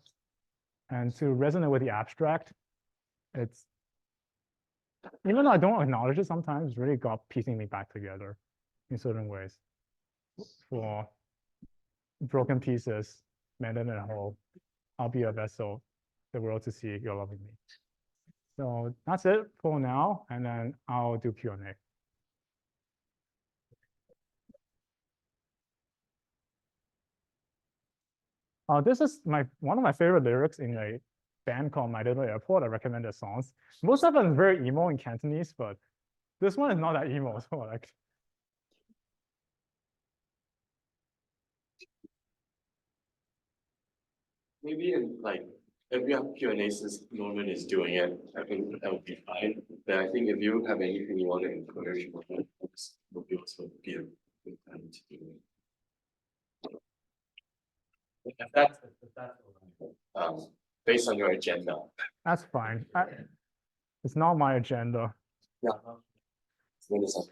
And to resonate with the abstract, it's, even though I don't acknowledge it sometimes, it's really God piecing me back together in certain ways for broken pieces mend it at home. I'll be a vessel, the world to see you're loving me. So that's it for now, and then I'll do Q&A. This is one of my favorite lyrics in a band called My Little Airport. I recommend their songs. Most of them is very emo in Cantonese, but this one is not that emo. So like,
maybe in like if we have Q&A since Norman is doing it, I think that would be fine. But I think if you have anything you want to encourage Norman, this would be also be a good time to do it. If that's based on your agenda.
that's fine. It's not my agenda.
Yeah. What is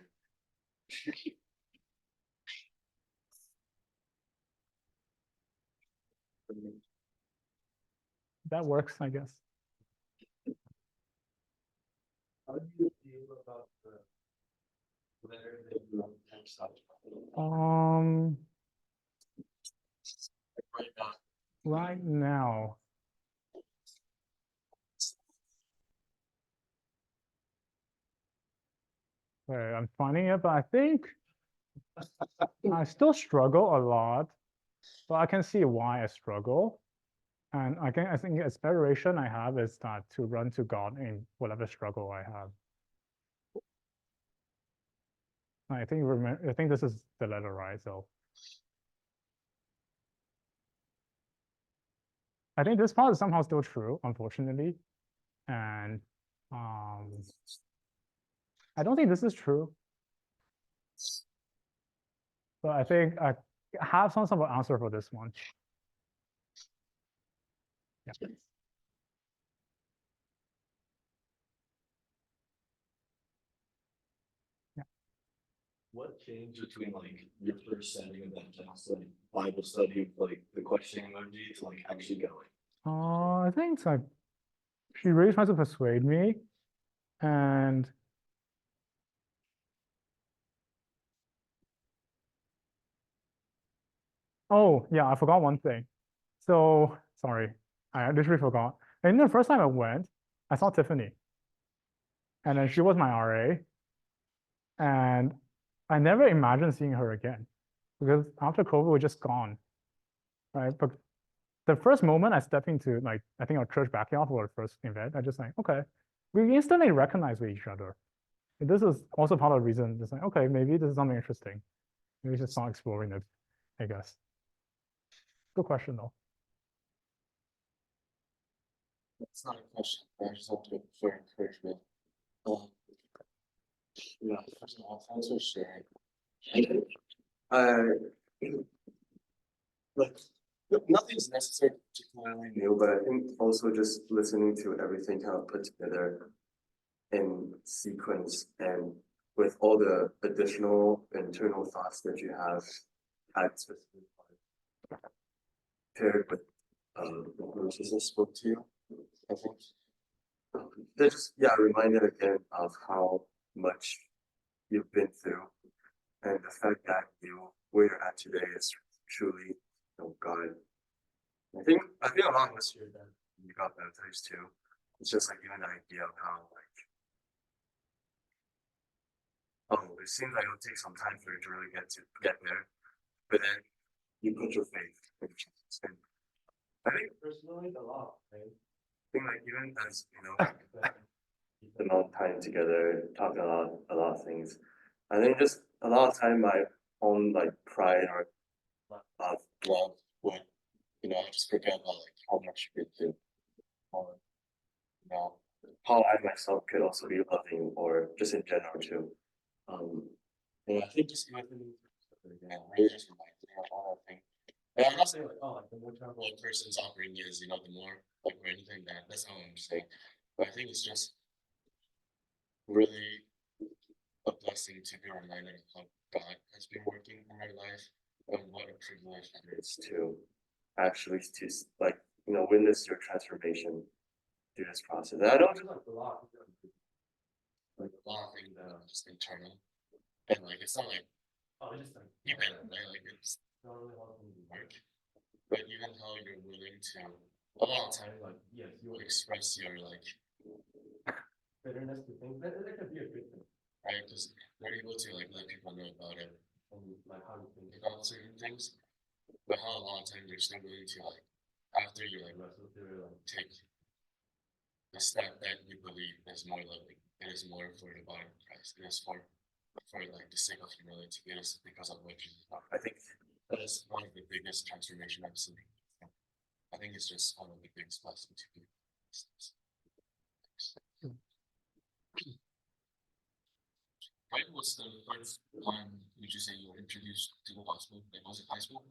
that?
That works, I guess.
How do you feel about the letter that you wrote
Right now. Okay, I'm finding it, but I think I still struggle a lot, but I can see why I struggle. And I think the aspiration I have is that to run to God in whatever struggle I have. I think this is the letter, right? So I think this part is somehow still true, unfortunately. And I don't think this is true. But I think I have some sort of answer for this one. Yeah. Yeah.
What changed between like your first setting of that class, like Bible study, like the questioning emoji, to like actually going?
I think it's like she really tries to persuade me, and oh yeah, I forgot one thing. So sorry, I literally forgot. And the first time I went, I saw Tiffany, and then she was my RA, and I never imagined seeing her again because after COVID, we're just gone, right? But the first moment I stepped into like I think our church backyard for the first event, I just like okay, we instantly recognize with each other. And this is also part of the reason. Just like okay, maybe this is something interesting. Maybe just start exploring it, I guess. Good question though.
It's not a question. I just have to for encouragement. Yeah, first of all, thanks for sharing. Like nothing's necessary particularly new, but I think also just listening to everything kind of put together in sequence and with all the additional internal thoughts that you have had specifically paired with the verses I spoke to you, I think they're just reminded again of how much you've been through and the fact that where you're at today is truly God. I think a lot of us here that you got baptized too. It's just like you an idea of how like it seems like it'll take some time for you to really get there. But then you put your faith in Jesus. And I think personally a lot, right? I think like even as a long time together, talking a lot of things. I think just a lot of time my own like pride or love would I just forget about like how much you could do. Or, how I myself could also be loving or just in general too. And I think just really just reminds me of all that thing. And I'm not saying like, oh, like the more terrible a person's upbringing is, the more like or anything that's not what I'm saying. But I think it's just really a blessing to be reminded of how God has been working in my life and what a privilege it is to actually to like witness your transformation through this process. And I don't just like a lot of things that are just internal. And like it's not like just like you can like it's not really how things work. but even how you're willing to, a lot of time, like, yes, you'll express your, like, bitterness to things, that could be a good thing, right? Because you're able to, like, let people know about it, and, like, how you think about certain things, but how a lot of times you're still willing to, like, after you, like, wrestle through it, like, take the step that you believe is more loving, it is more for the body of Christ, it is for like the sake of humility, it is because of what Jesus taught. I think that is one of the biggest transformation I've seen. I think it's just one of the biggest blessings to be. Right, what's the first time would you say you were introduced to the gospel? Like, was it high school?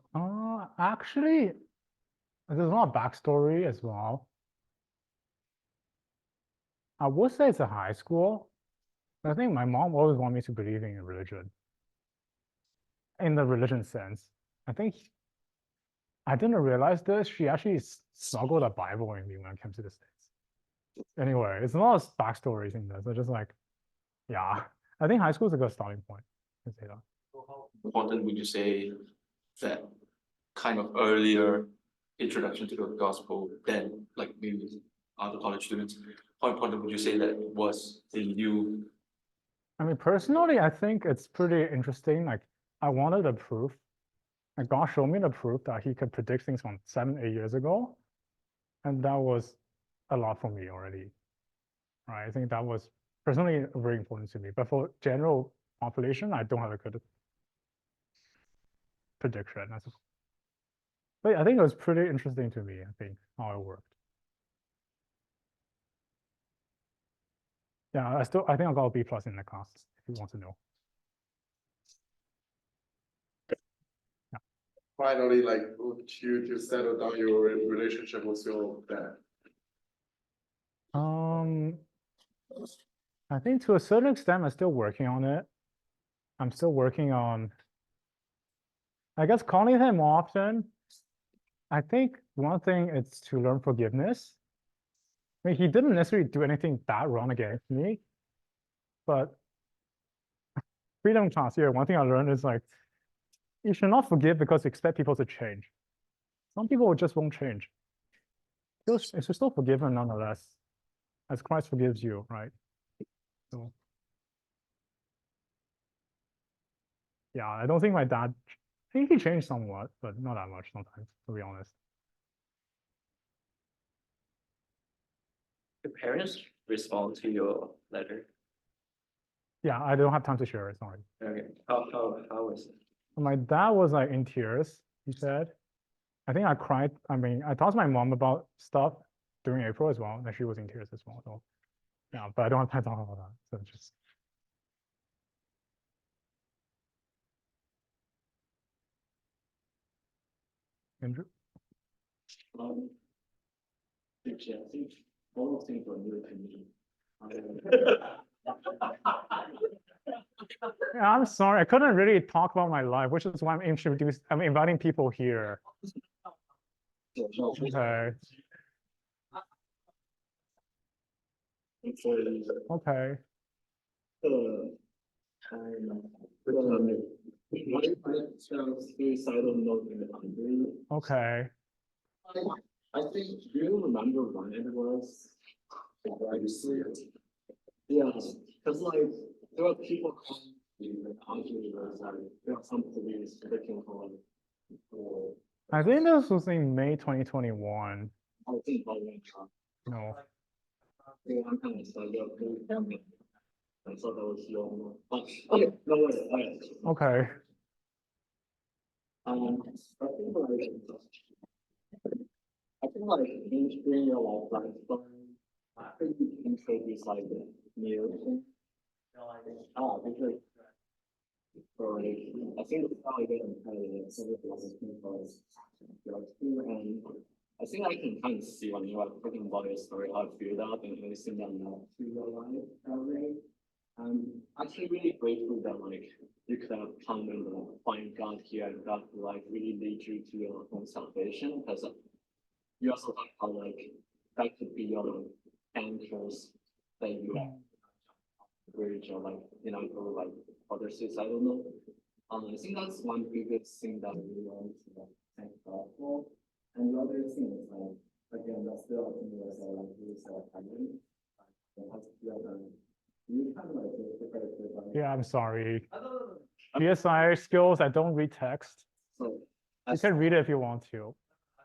Actually, there's a lot of backstory as well. I would say it's a high school. I think my mom always wanted me to believe in religion. In the religion sense. I think I didn't realize this. She actually smuggled a Bible in me when I came to the States. Anyway, it's not a backstories in this. It's just like, yeah, I think high school is a good starting point. Let's say that.
How important would you say that kind of earlier introduction to the gospel than like maybe other college students? How important would you say that was in you?
I mean, personally, I think it's pretty interesting. Like, I wanted the proof. Like, God showed me the proof that he could predict things from 7-8 years ago. And that was a lot for me already. Right. I think that was personally very important to me. But for general population, I don't have a good prediction. But I think it was pretty interesting to me, I think, how it worked. Yeah, I think I got a B+ in the class, if you want to know.
Finally, like, would you to settle down your relationship with your dad?
I think to a certain extent, I'm still working on it. I'm still working on, I guess, calling him more often. I think one thing is to learn forgiveness. I mean, he didn't necessarily do anything that wrong against me, but freedom class here, one thing I learned is like, you should not forgive because you expect people to change. Some people just won't change. It's still forgiven nonetheless, as Christ forgives you, right? So, yeah, I don't think my dad, I think he changed somewhat, but not that much sometimes, to be honest.
Your parents respond to your letter.
Yeah, I don't have time to share it, sorry.
Okay. How was it?
My dad was like in tears, he said. I think I cried. I mean, I talked to my mom about stuff during April as well, and she was in tears as well. So, yeah, but I don't have time to talk about that. So just. Andrew?
Actually, I think all of things were new to me.
Yeah, I'm sorry. I couldn't really talk about my life, which is why I'm inviting people here. Okay. Okay.
Suicidal note in the country.
Okay.
I think, do you remember when it was? Yeah, because like there are people calling the country was like there are some police looking for
I think this was in May 2021.
I think by one time.
No.
I'm kind of started up. I thought that was your but okay, no worries.
Okay.
I think like during your lifetime, I think you can say this like meal. Because I think it's how I get some of the people and I think I can kind of see when you are talking about your story how you feel that and listen them now to your life. I'm actually really grateful that like you could have come and find God here and God like really lead you to your own salvation because you also talk about like that could be your anchors that you have bridge or like or like other cities. I don't know. I think that's one biggest thing that we want to thank God for. And the other thing is like, again, that's still I think was like really self-evident. You kind of like prepare for like.
Yeah, I'm sorry.
Oh,
GSI skills, I don't read text.
So.
You can read it if you want to.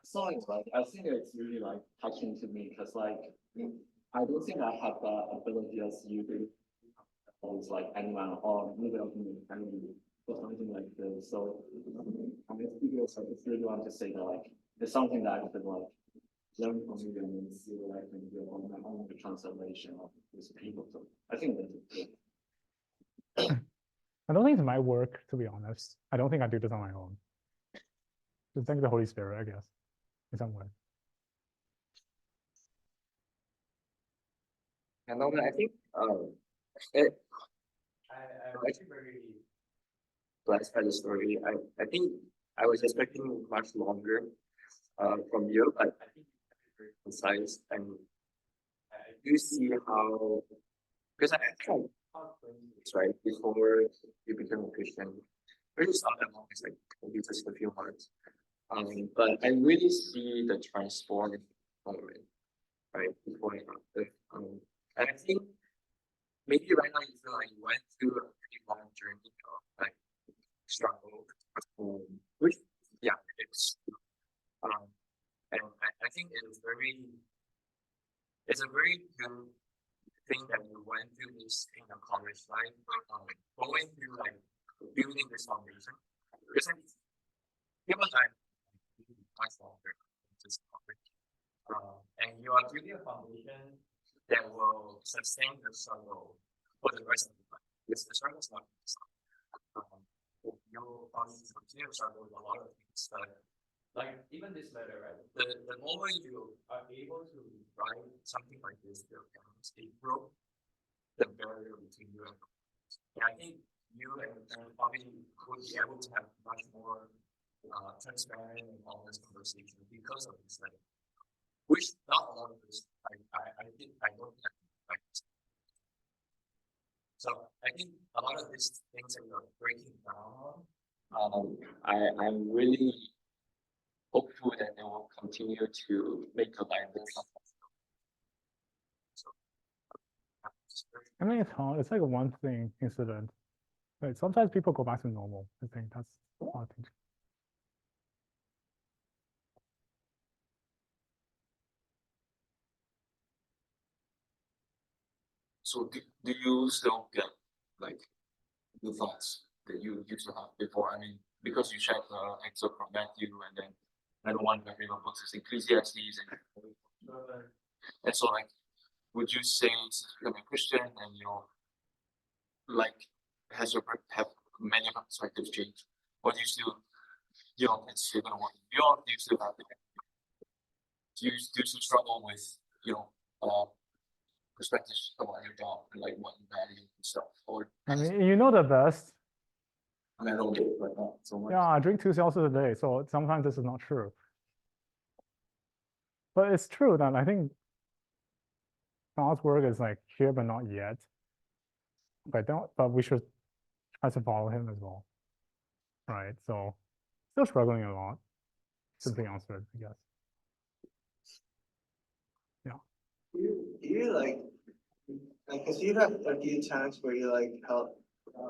So it's like, I think it's really like touching to me, because like, I don't think I have the ability as you do. It's like anyone or maybe of me, family or something like this. So I mean, because I just really want to say that like, it's something that I could like learn from you and see what I can do on my own translation of these people. So I think that's good.
I don't think it's my work, to be honest. I don't think I do this on my own. Just thank the Holy Spirit, I guess, in some way.
And then I think I'm actually very blessed by the story. I think I was expecting much longer from you, but I think it's very concise, and I do see how, because I tried right before you became a Christian. Really not that long, it's like maybe just a few months. But I really see the transforming moment, right, before and after. And I think maybe right now you feel like you went through a pretty long journey of like struggle, which yeah, it's and I think it's a very good thing that you went through this in your college life, going through like building this foundation. Because I people like much longer just and you are building a foundation that will sustain the struggle for the rest of your life. Because the struggle is not you'll continue to struggle with a lot of things, but like even this letter, right? The moment you are able to write something like this to your parents, it broke the barrier between you and I think you and probably would be able to have much more transparent and honest conversation because of this letter. Which not a lot of this I don't have like this. So I think a lot of these things that you're breaking down on, I'm really hopeful that they will continue to make a life better. So,
I mean, it's hard. It's like a one thing incident. Right? Sometimes people go back to normal. I think that's hard thing.
So do you still get like the thoughts that you used to have before? I mean, because you shared the excerpt from Matthew, and then another one of my favorite books is Ecclesiastes, and so like, would you say since becoming a Christian and like have many perspectives changed, or do you still it's still gonna work beyond? Do you still have do you still struggle with perspectives about your job and like what you value and stuff? Or
I mean, you know the best.
I mean, I don't get it, but not so much.
Yeah, I drink 2 Celsius a day, so sometimes this is not true. But it's true that I think God's work is like here but not yet. But we should try to follow him as well. Right. So still struggling a lot. Simply answered, I guess.
Do you like, cause you have a few times where you like help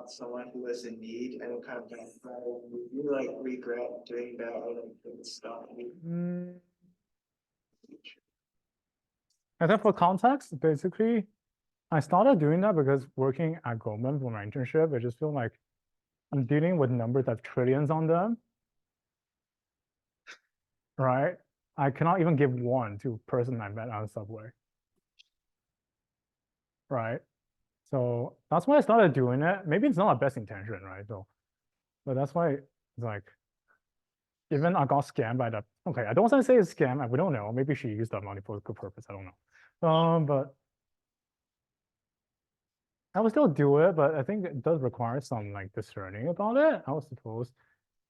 someone who was in need and it kind of backfired. Do you like regret doing that or like stop?
And then for context, basically, I started doing that because working at Goldman for my internship, I just feel like I'm dealing with numbers that have trillions on them. Right? I cannot even give one to a person I met on the subway. Right? So that's why I started doing it. Maybe it's not my best intention, right? So, but that's why it's like, even I got scammed by that. Okay, I don't want to say it's scam. We don't know. Maybe she used that money for a good purpose. I don't know. But I would still do it. But I think it does require some like discerning about it. I would suppose.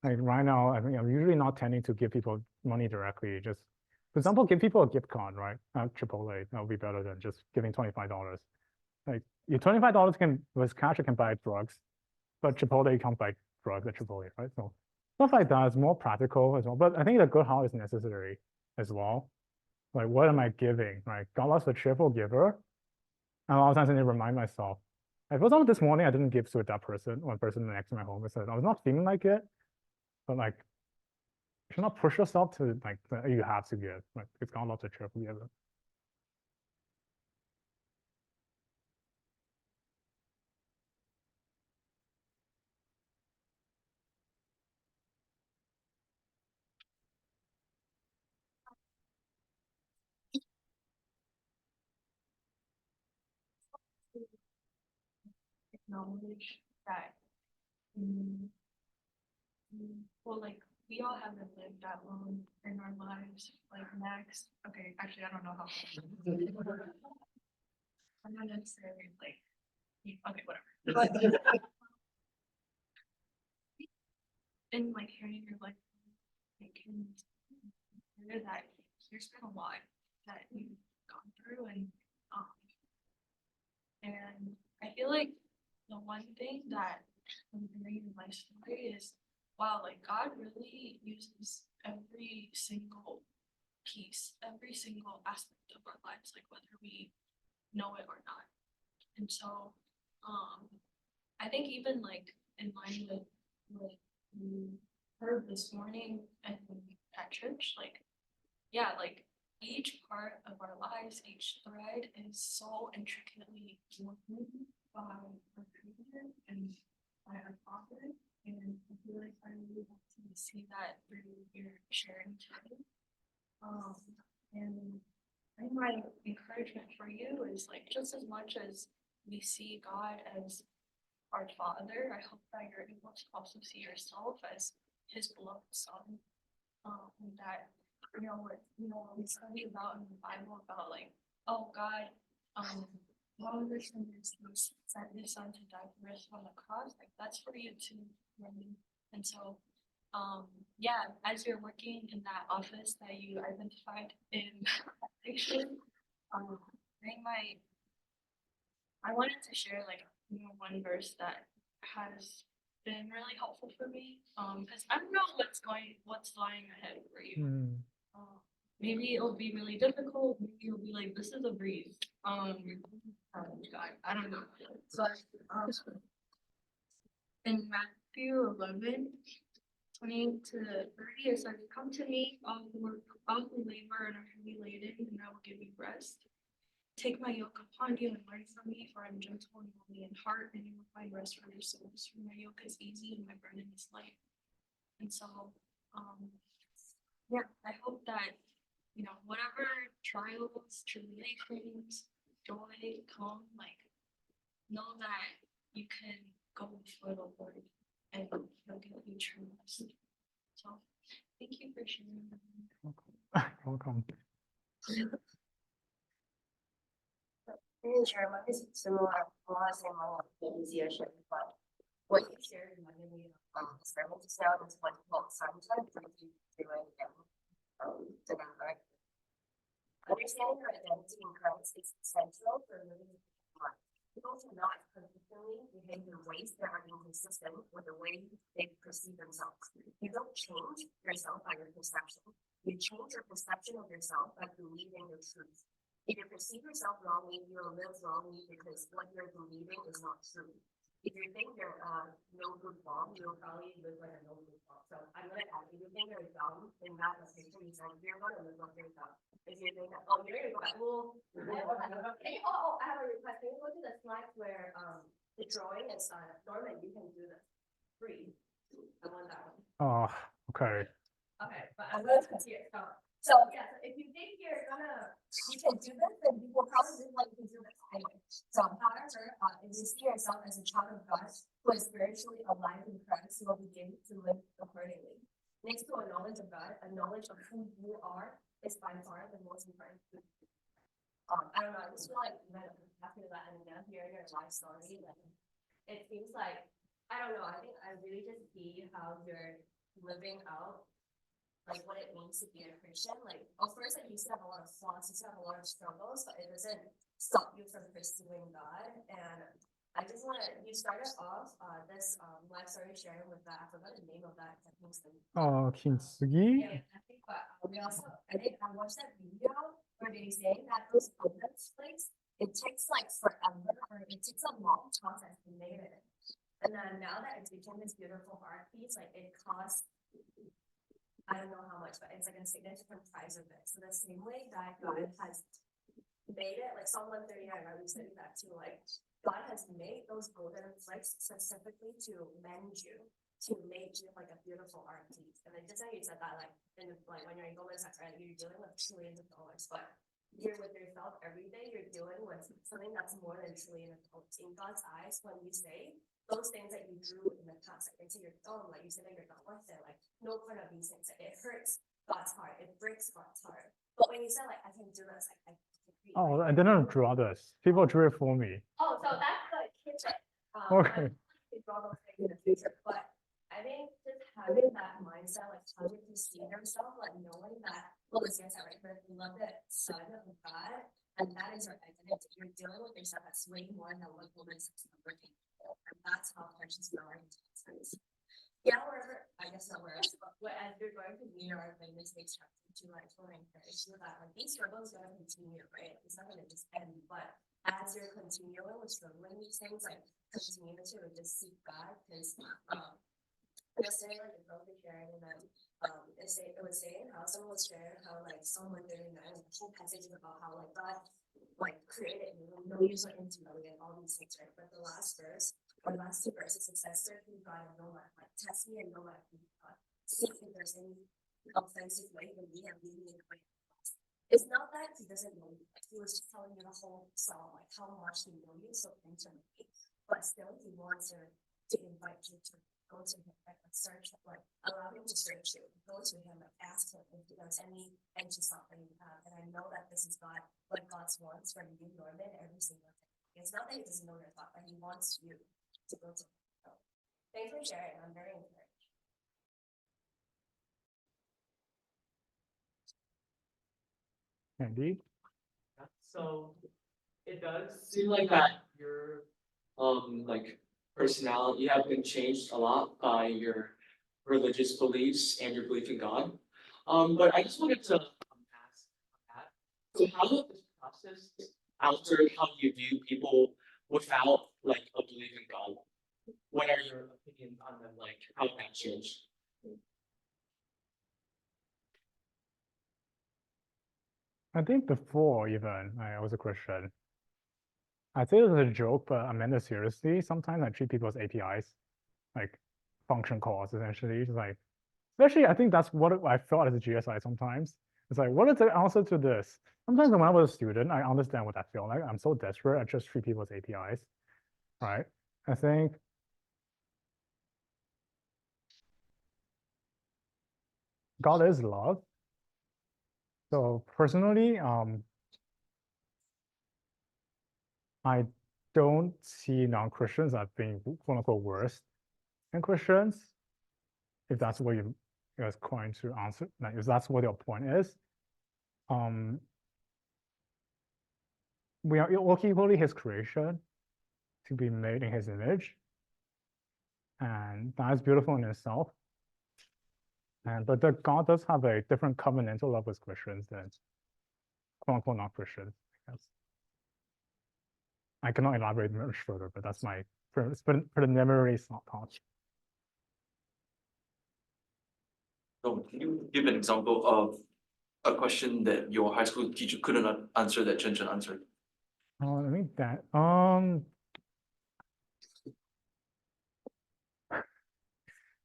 Like right now, I think I'm usually not tending to give people money directly. Just, for example, give people a gift card, right? Chipotle, that would be better than just giving $25. Like your $25 with cash, you can buy drugs, but Chipotle you can't buy drugs at Chipotle, right? So Stuff like that is more practical as well, but I think the good heart is necessary as well. Like, what am I giving? Like, God loves a cheerful giver. And a lot of times I need to remind myself. Like, for example, this morning I didn't give to that person, one person next to my home. I was not feeling like it, but like, you should not push yourself to like, you have to give. Like, it's God loves a cheerful giver.
Acknowledge that, well, like, we all haven't lived that long in our lives, like Max, okay, actually, I don't know how. I'm not necessarily like, okay, whatever. But in like hearing your life, I can hear that there's been a lot that you've gone through and I feel like the one thing that I'm hearing in my story is, wow, like God really uses every single piece, every single aspect of our lives, like whether we know it or not. And so, I think even like in line with what you heard this morning and at church, like, yeah, like each part of our lives, each thread is so intricately woven by our Creator and by our Father. And I feel like I really want to see that through your sharing today. And I think my encouragement for you is like, just as much as we see God as our Father, I hope that you're able to also see yourself as His beloved Son. And that, when we study about in the Bible about like, oh God, one of the things was sent His Son to die for us on the cross, like that's for you to learn. And so, yeah, as you're working in that office that you identified in addiction, I wanted to share like one verse that has been really helpful for me. Because I don't know what's lying ahead for you. Maybe it'll be really difficult. Maybe you'll be like, this is a breeze. Oh God, I don't know. But in Matthew 11, 20 to 30, it says, "Come to me, all who labor and are heavy laden, and I will give you rest. Take my yoke upon you and learn from me, for I am gentle and lowly in heart, and you will find rest for your souls. For my yoke is easy and my burden is light." And so, yeah, I hope that, whatever trials, tribulations, joy come, like, know that you can go before the Lord and He'll give you true rest. So, thank you for sharing.
Welcome.
Really sure, mine is similar. I want to say mine was easier shit, but what you shared reminded me of sermon just now is what called sometimes you do it together. Understanding your identity in Christ is essential for living life. People cannot consistently behave in ways that are inconsistent with the way they perceive themselves. You don't change yourself by your perception. You change your perception of yourself by believing your truth. If you perceive yourself wrongly, you will live wrongly because what you're believing is not true. If you think you're no good bomb, you'll probably live like a no good bomb. So I'm gonna add, if you think you're dumb in that location, you're gonna live like you're dumb. If you think that, oh, you're gonna go back, well, I have a request. Can you go to the slides where the drawing is Norman, you can do this free. I want that one.
Oh, okay.
Okay, but I'm gonna put here. So yeah, so if you think you can do this, then you will probably live like you do this anyway. So however, if you see yourself as a child of God who is spiritually alive in Christ, you will begin to live accordingly. Next to a knowledge of God, a knowledge of who you are is by far the most important thing. I don't know, I just feel like after that and now hearing your life story, like it seems like, I don't know, I think I really just see how you're living out like what it means to be a Christian. Like, of course, like you still have a lot of flaws, you still have a lot of struggles, but it doesn't stop you from pursuing God. And I just wanna, you started off, this, live story sharing with that, I forgot the name of that.
Kintsugi.
Yeah, I think, but we also, I think I watched that video where they say that those puppets place, it takes like forever, or it takes a long process to make it. And then now that it's become this beautiful art piece, like it costs, I don't know how much, but it's like a significant price of it. So the same way that God has made it, like Psalm 139, right? We studied that too, like God has made those golden flakes specifically to mend you, to make you like a beautiful art piece. And then just like you said that, like, in like when you're in Goldman Sachs, right, you're dealing with trillions of dollars, but you're with yourself every day, you're dealing with something that's more than trillions of dollars. In God's eyes, when you say those things that you drew in the past, like into your thumb, like you say that you're not worth it, like no point of these things, like, it hurts God's heart, it breaks God's heart. But when you say like I can do this, like I can create,
Oh, I didn't draw this. People drew it for me.
oh, so that's the kitchen.
Okay.
I draw those things in the future, but I think just having that mindset, like how you see yourself, like knowing that, well, it's yes, right, but beloved son of God, and that is your identity. You're dealing with yourself that's way more than what woman's working for, and that's how precious you are in sense. Yeah, wherever, I guess not wherever, but as you're going to New York, like this makes chapter 2, like to encourage you that like these struggles are gonna continue, right? It's not gonna just end, but as you're continuing with struggling these things, like continue to just seek God, because yesterday, like the girl was sharing, and then it was saying how someone was sharing how like someone doing that, and the whole passage is about how like God like created you, no user intimately and all these things, right? But the last verse, or the last two verses, it says, "Serve me, God, and no man, like test me and no man, God, see if there's any offensive way in me and lead me in the way." It's not that he doesn't know you, like he was just telling you the whole song, like how much he knows you so intimately, but still he wants to invite you to go to him, like search, like allow him to search you, go to him, like ask him if there's any anxious thought that you have. And I know that this is God, what God's wants from you, Norman, every single day. It's not that he doesn't know your thought, but he wants you to go to him. So, thanks for sharing. I'm very encouraged.
Andy?
So it does seem like that your like personality, you have been changed a lot by your religious beliefs and your belief in God. But I just wanted to ask that. So how did this process alter how you view people without like a belief in God? What are your opinions on them, like how that changed?
I think before even I was a Christian, I say it as a joke, but I meant it seriously. Sometimes I treat people as APIs, like function calls, essentially. It's like, especially I think that's what I felt as a GSI sometimes. It's like, what is the answer to this? Sometimes when I was a student, I understand what I feel like. I'm so desperate, I just treat people as APIs, right? I think God is love. So personally, I don't see non-Christians as being quote unquote worse than Christians. If that's what you guys going to answer, like if that's what your point is. We are equally his creation to be made in his image. And that is beautiful in itself. But the God does have a different covenantal love with Christians than quote unquote non-Christians, I guess. I cannot elaborate much further, but that's my preliminary thoughts.
So can you give an example of a question that your high school teacher couldn't answer that Chen Chen answered?
I think that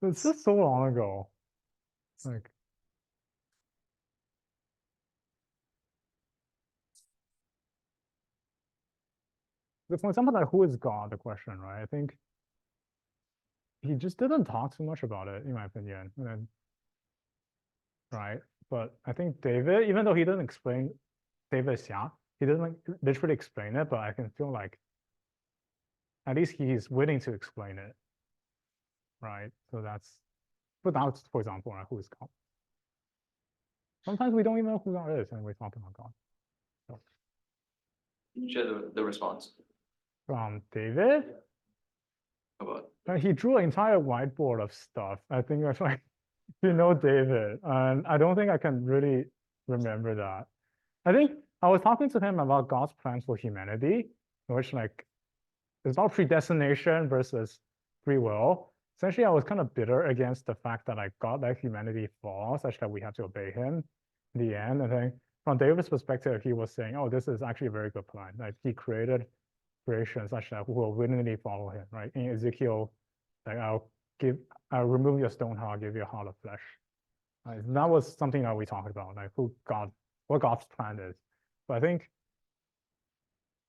it's just so long ago. Like for example, like who is God, the question, right? I think he just didn't talk too much about it, in my opinion. And then, right? But I think David, even though he didn't explain David Xia, he didn't like literally explain it, but I can feel like at least he's willing to explain it. Right. So that's, but that's, for example, right, who is God? Sometimes we don't even know who God is, and we're talking about God. So.
Can you share the response?
From David.
About
He drew an entire whiteboard of stuff. I think that's like, you know David, and I don't think I can really remember that. I think I was talking to him about God's plans for humanity, which like it's about predestination versus free will. Essentially, I was kind of bitter against the fact that like God let humanity fall such that we have to obey him in the end. I think from David's perspective, he was saying, oh, this is actually a very good plan. Like he created creation such that we will willingly follow him, right? In Ezekiel, like I'll remove your stone heart, give you a heart of flesh. That was something that we talked about, like what God's plan is. But I think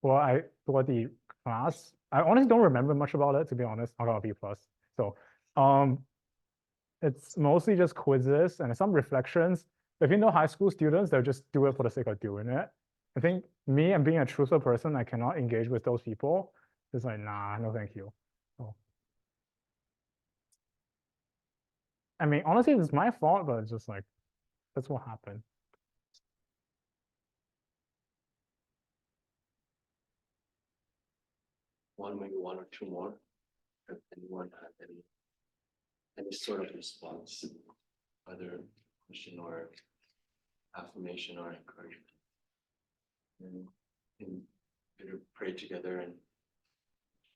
for the class, I honestly don't remember much about it, to be honest. I got a B plus. So it's mostly just quizzes and some reflections. If you know high school students, they'll just do it for the sake of doing it. I think me and being a truthful person, I cannot engage with those people. It's like, nah, no thank you. So, I mean, honestly, it's my fault, but it's just like, that's what happened.
Maybe one or two more. If anyone had any sort of response, either question or affirmation or encouragement. And better pray together and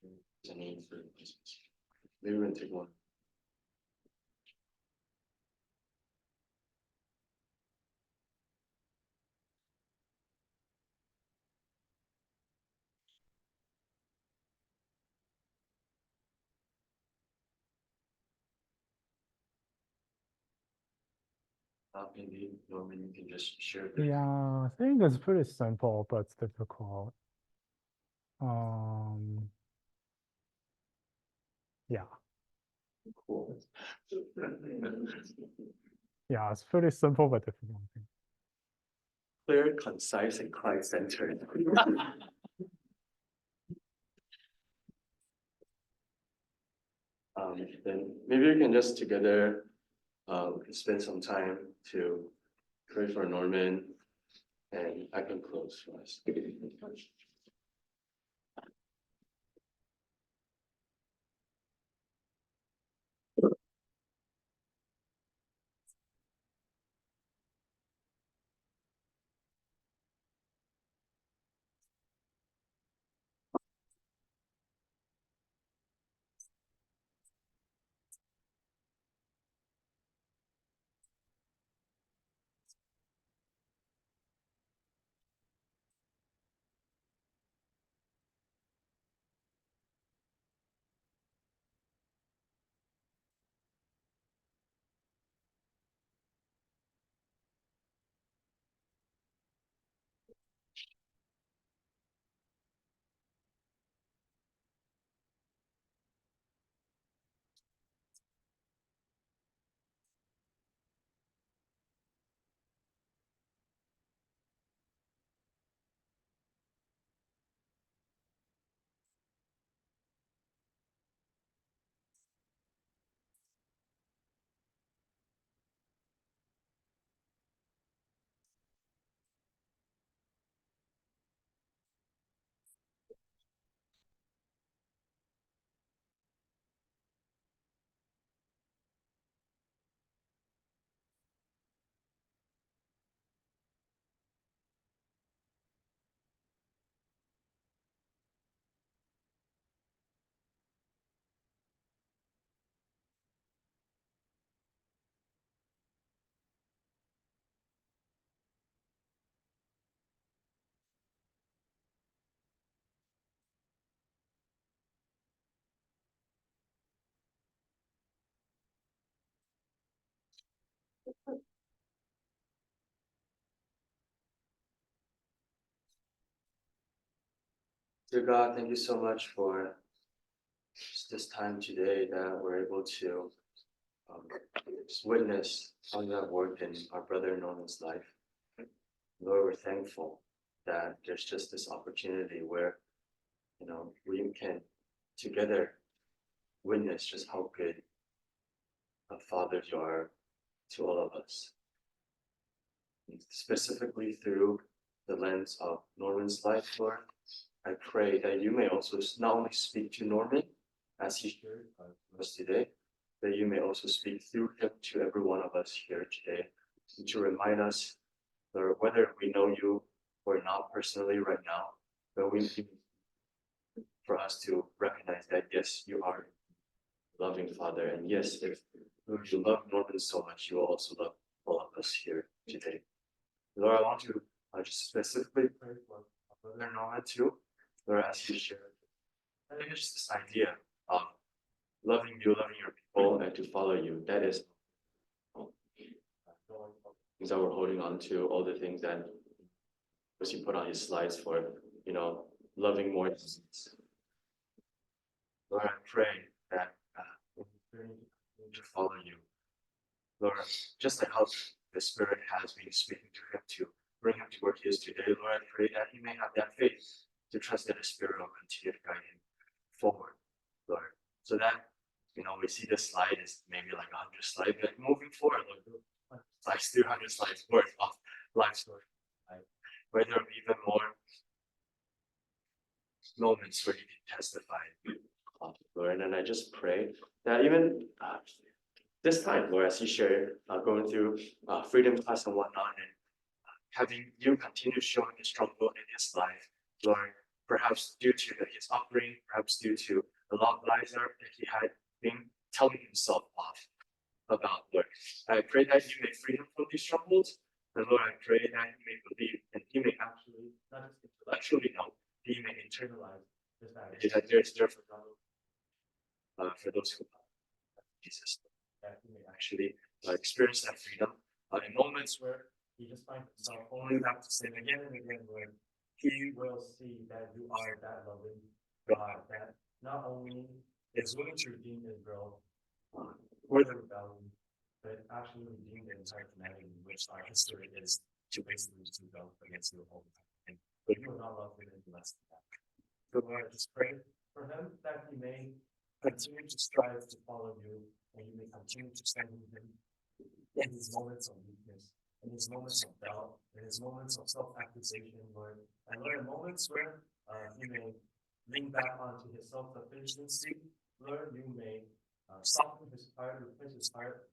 there's a need for Christmas. Maybe we're gonna take one. Maybe Norman, you can just share.
Yeah, I think it's pretty simple, but it's difficult. Yeah.
Cool.
Yeah, it's pretty simple but difficult.
Clear, concise, and Christ-centered. Then maybe we can just together spend some time to pray for Norman, and I can close for us. Dear God, thank you so much for just this time today that we're able to just witness how you have worked in our brother Norman's life. Lord, we're thankful that there's just this opportunity where, we can together witness just how good a father you are to all of us. Specifically through the lens of Norman's life, Lord, I pray that you may also not only speak to Norman as he shared with us today, that you may also speak through him to every one of us here today, and to remind us, Lord, whether we know you or not personally right now, but we need for us to recognize that yes, you are a loving Father, and yes, if you love Norman so much, you will also love all of us here today. Lord, I want to just specifically pray for Brother Norman too, Lord, as you shared. I think it's just this idea of loving you, loving your people, and to follow you. That is things that we're holding on to, all the things that was you put on his slides for, loving more. Lord, I pray that to follow you. Lord, just like how the Spirit has been speaking to him to bring him to where he is today, Lord, I pray that he may have that faith to trust that the Spirit will continue to guide him forward, Lord. So that, we see this slide is maybe like 100 slides, but moving forward, Lord, like 300 slides worth of life story, right? Where there will be even more moments where he can testify, Lord. And I just pray that even this time, Lord, as he shared, going through freedom class and whatnot, and having you continue showing the struggle in his life, Lord, perhaps due to his upbringing, perhaps due to a lot of lies that he had been telling himself off about, Lord. I pray that you may free him from these struggles, and Lord, I pray that he may believe, and he may actually, not just intellectually know, he may internalize this idea that there is there for those who Jesus, that he may actually experience that freedom in moments where he just finds himself only have to sin again and again, where he will see that you are that loving God that not only is willing to redeem Israel for the rebellion, but actually redeem the entire humanity, which our history is to basically to go against you all the time. But you will not love him any less than that. So Lord, I just pray for him that he may continue to strive to follow you, and you may continue to stand with him in his moments of weakness, in his moments of doubt, in his moments of self-accusation, Lord. And Lord, in moments where he may lean back onto his self-sufficiency, Lord, you may soften his heart, replace his heart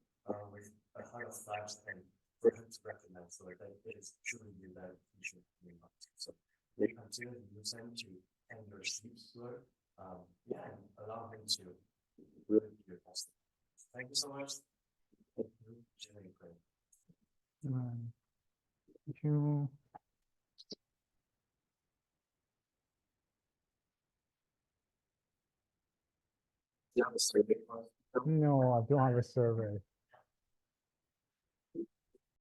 with a heart of flesh, and for him to recognize, Lord, that it is truly you that he should be on to. So may you continue to use him to end your sheep, Lord. And allow him to really be your best. Thank you so much. Thank you.
Thank you.
Yeah, the survey.
No, I don't have a survey.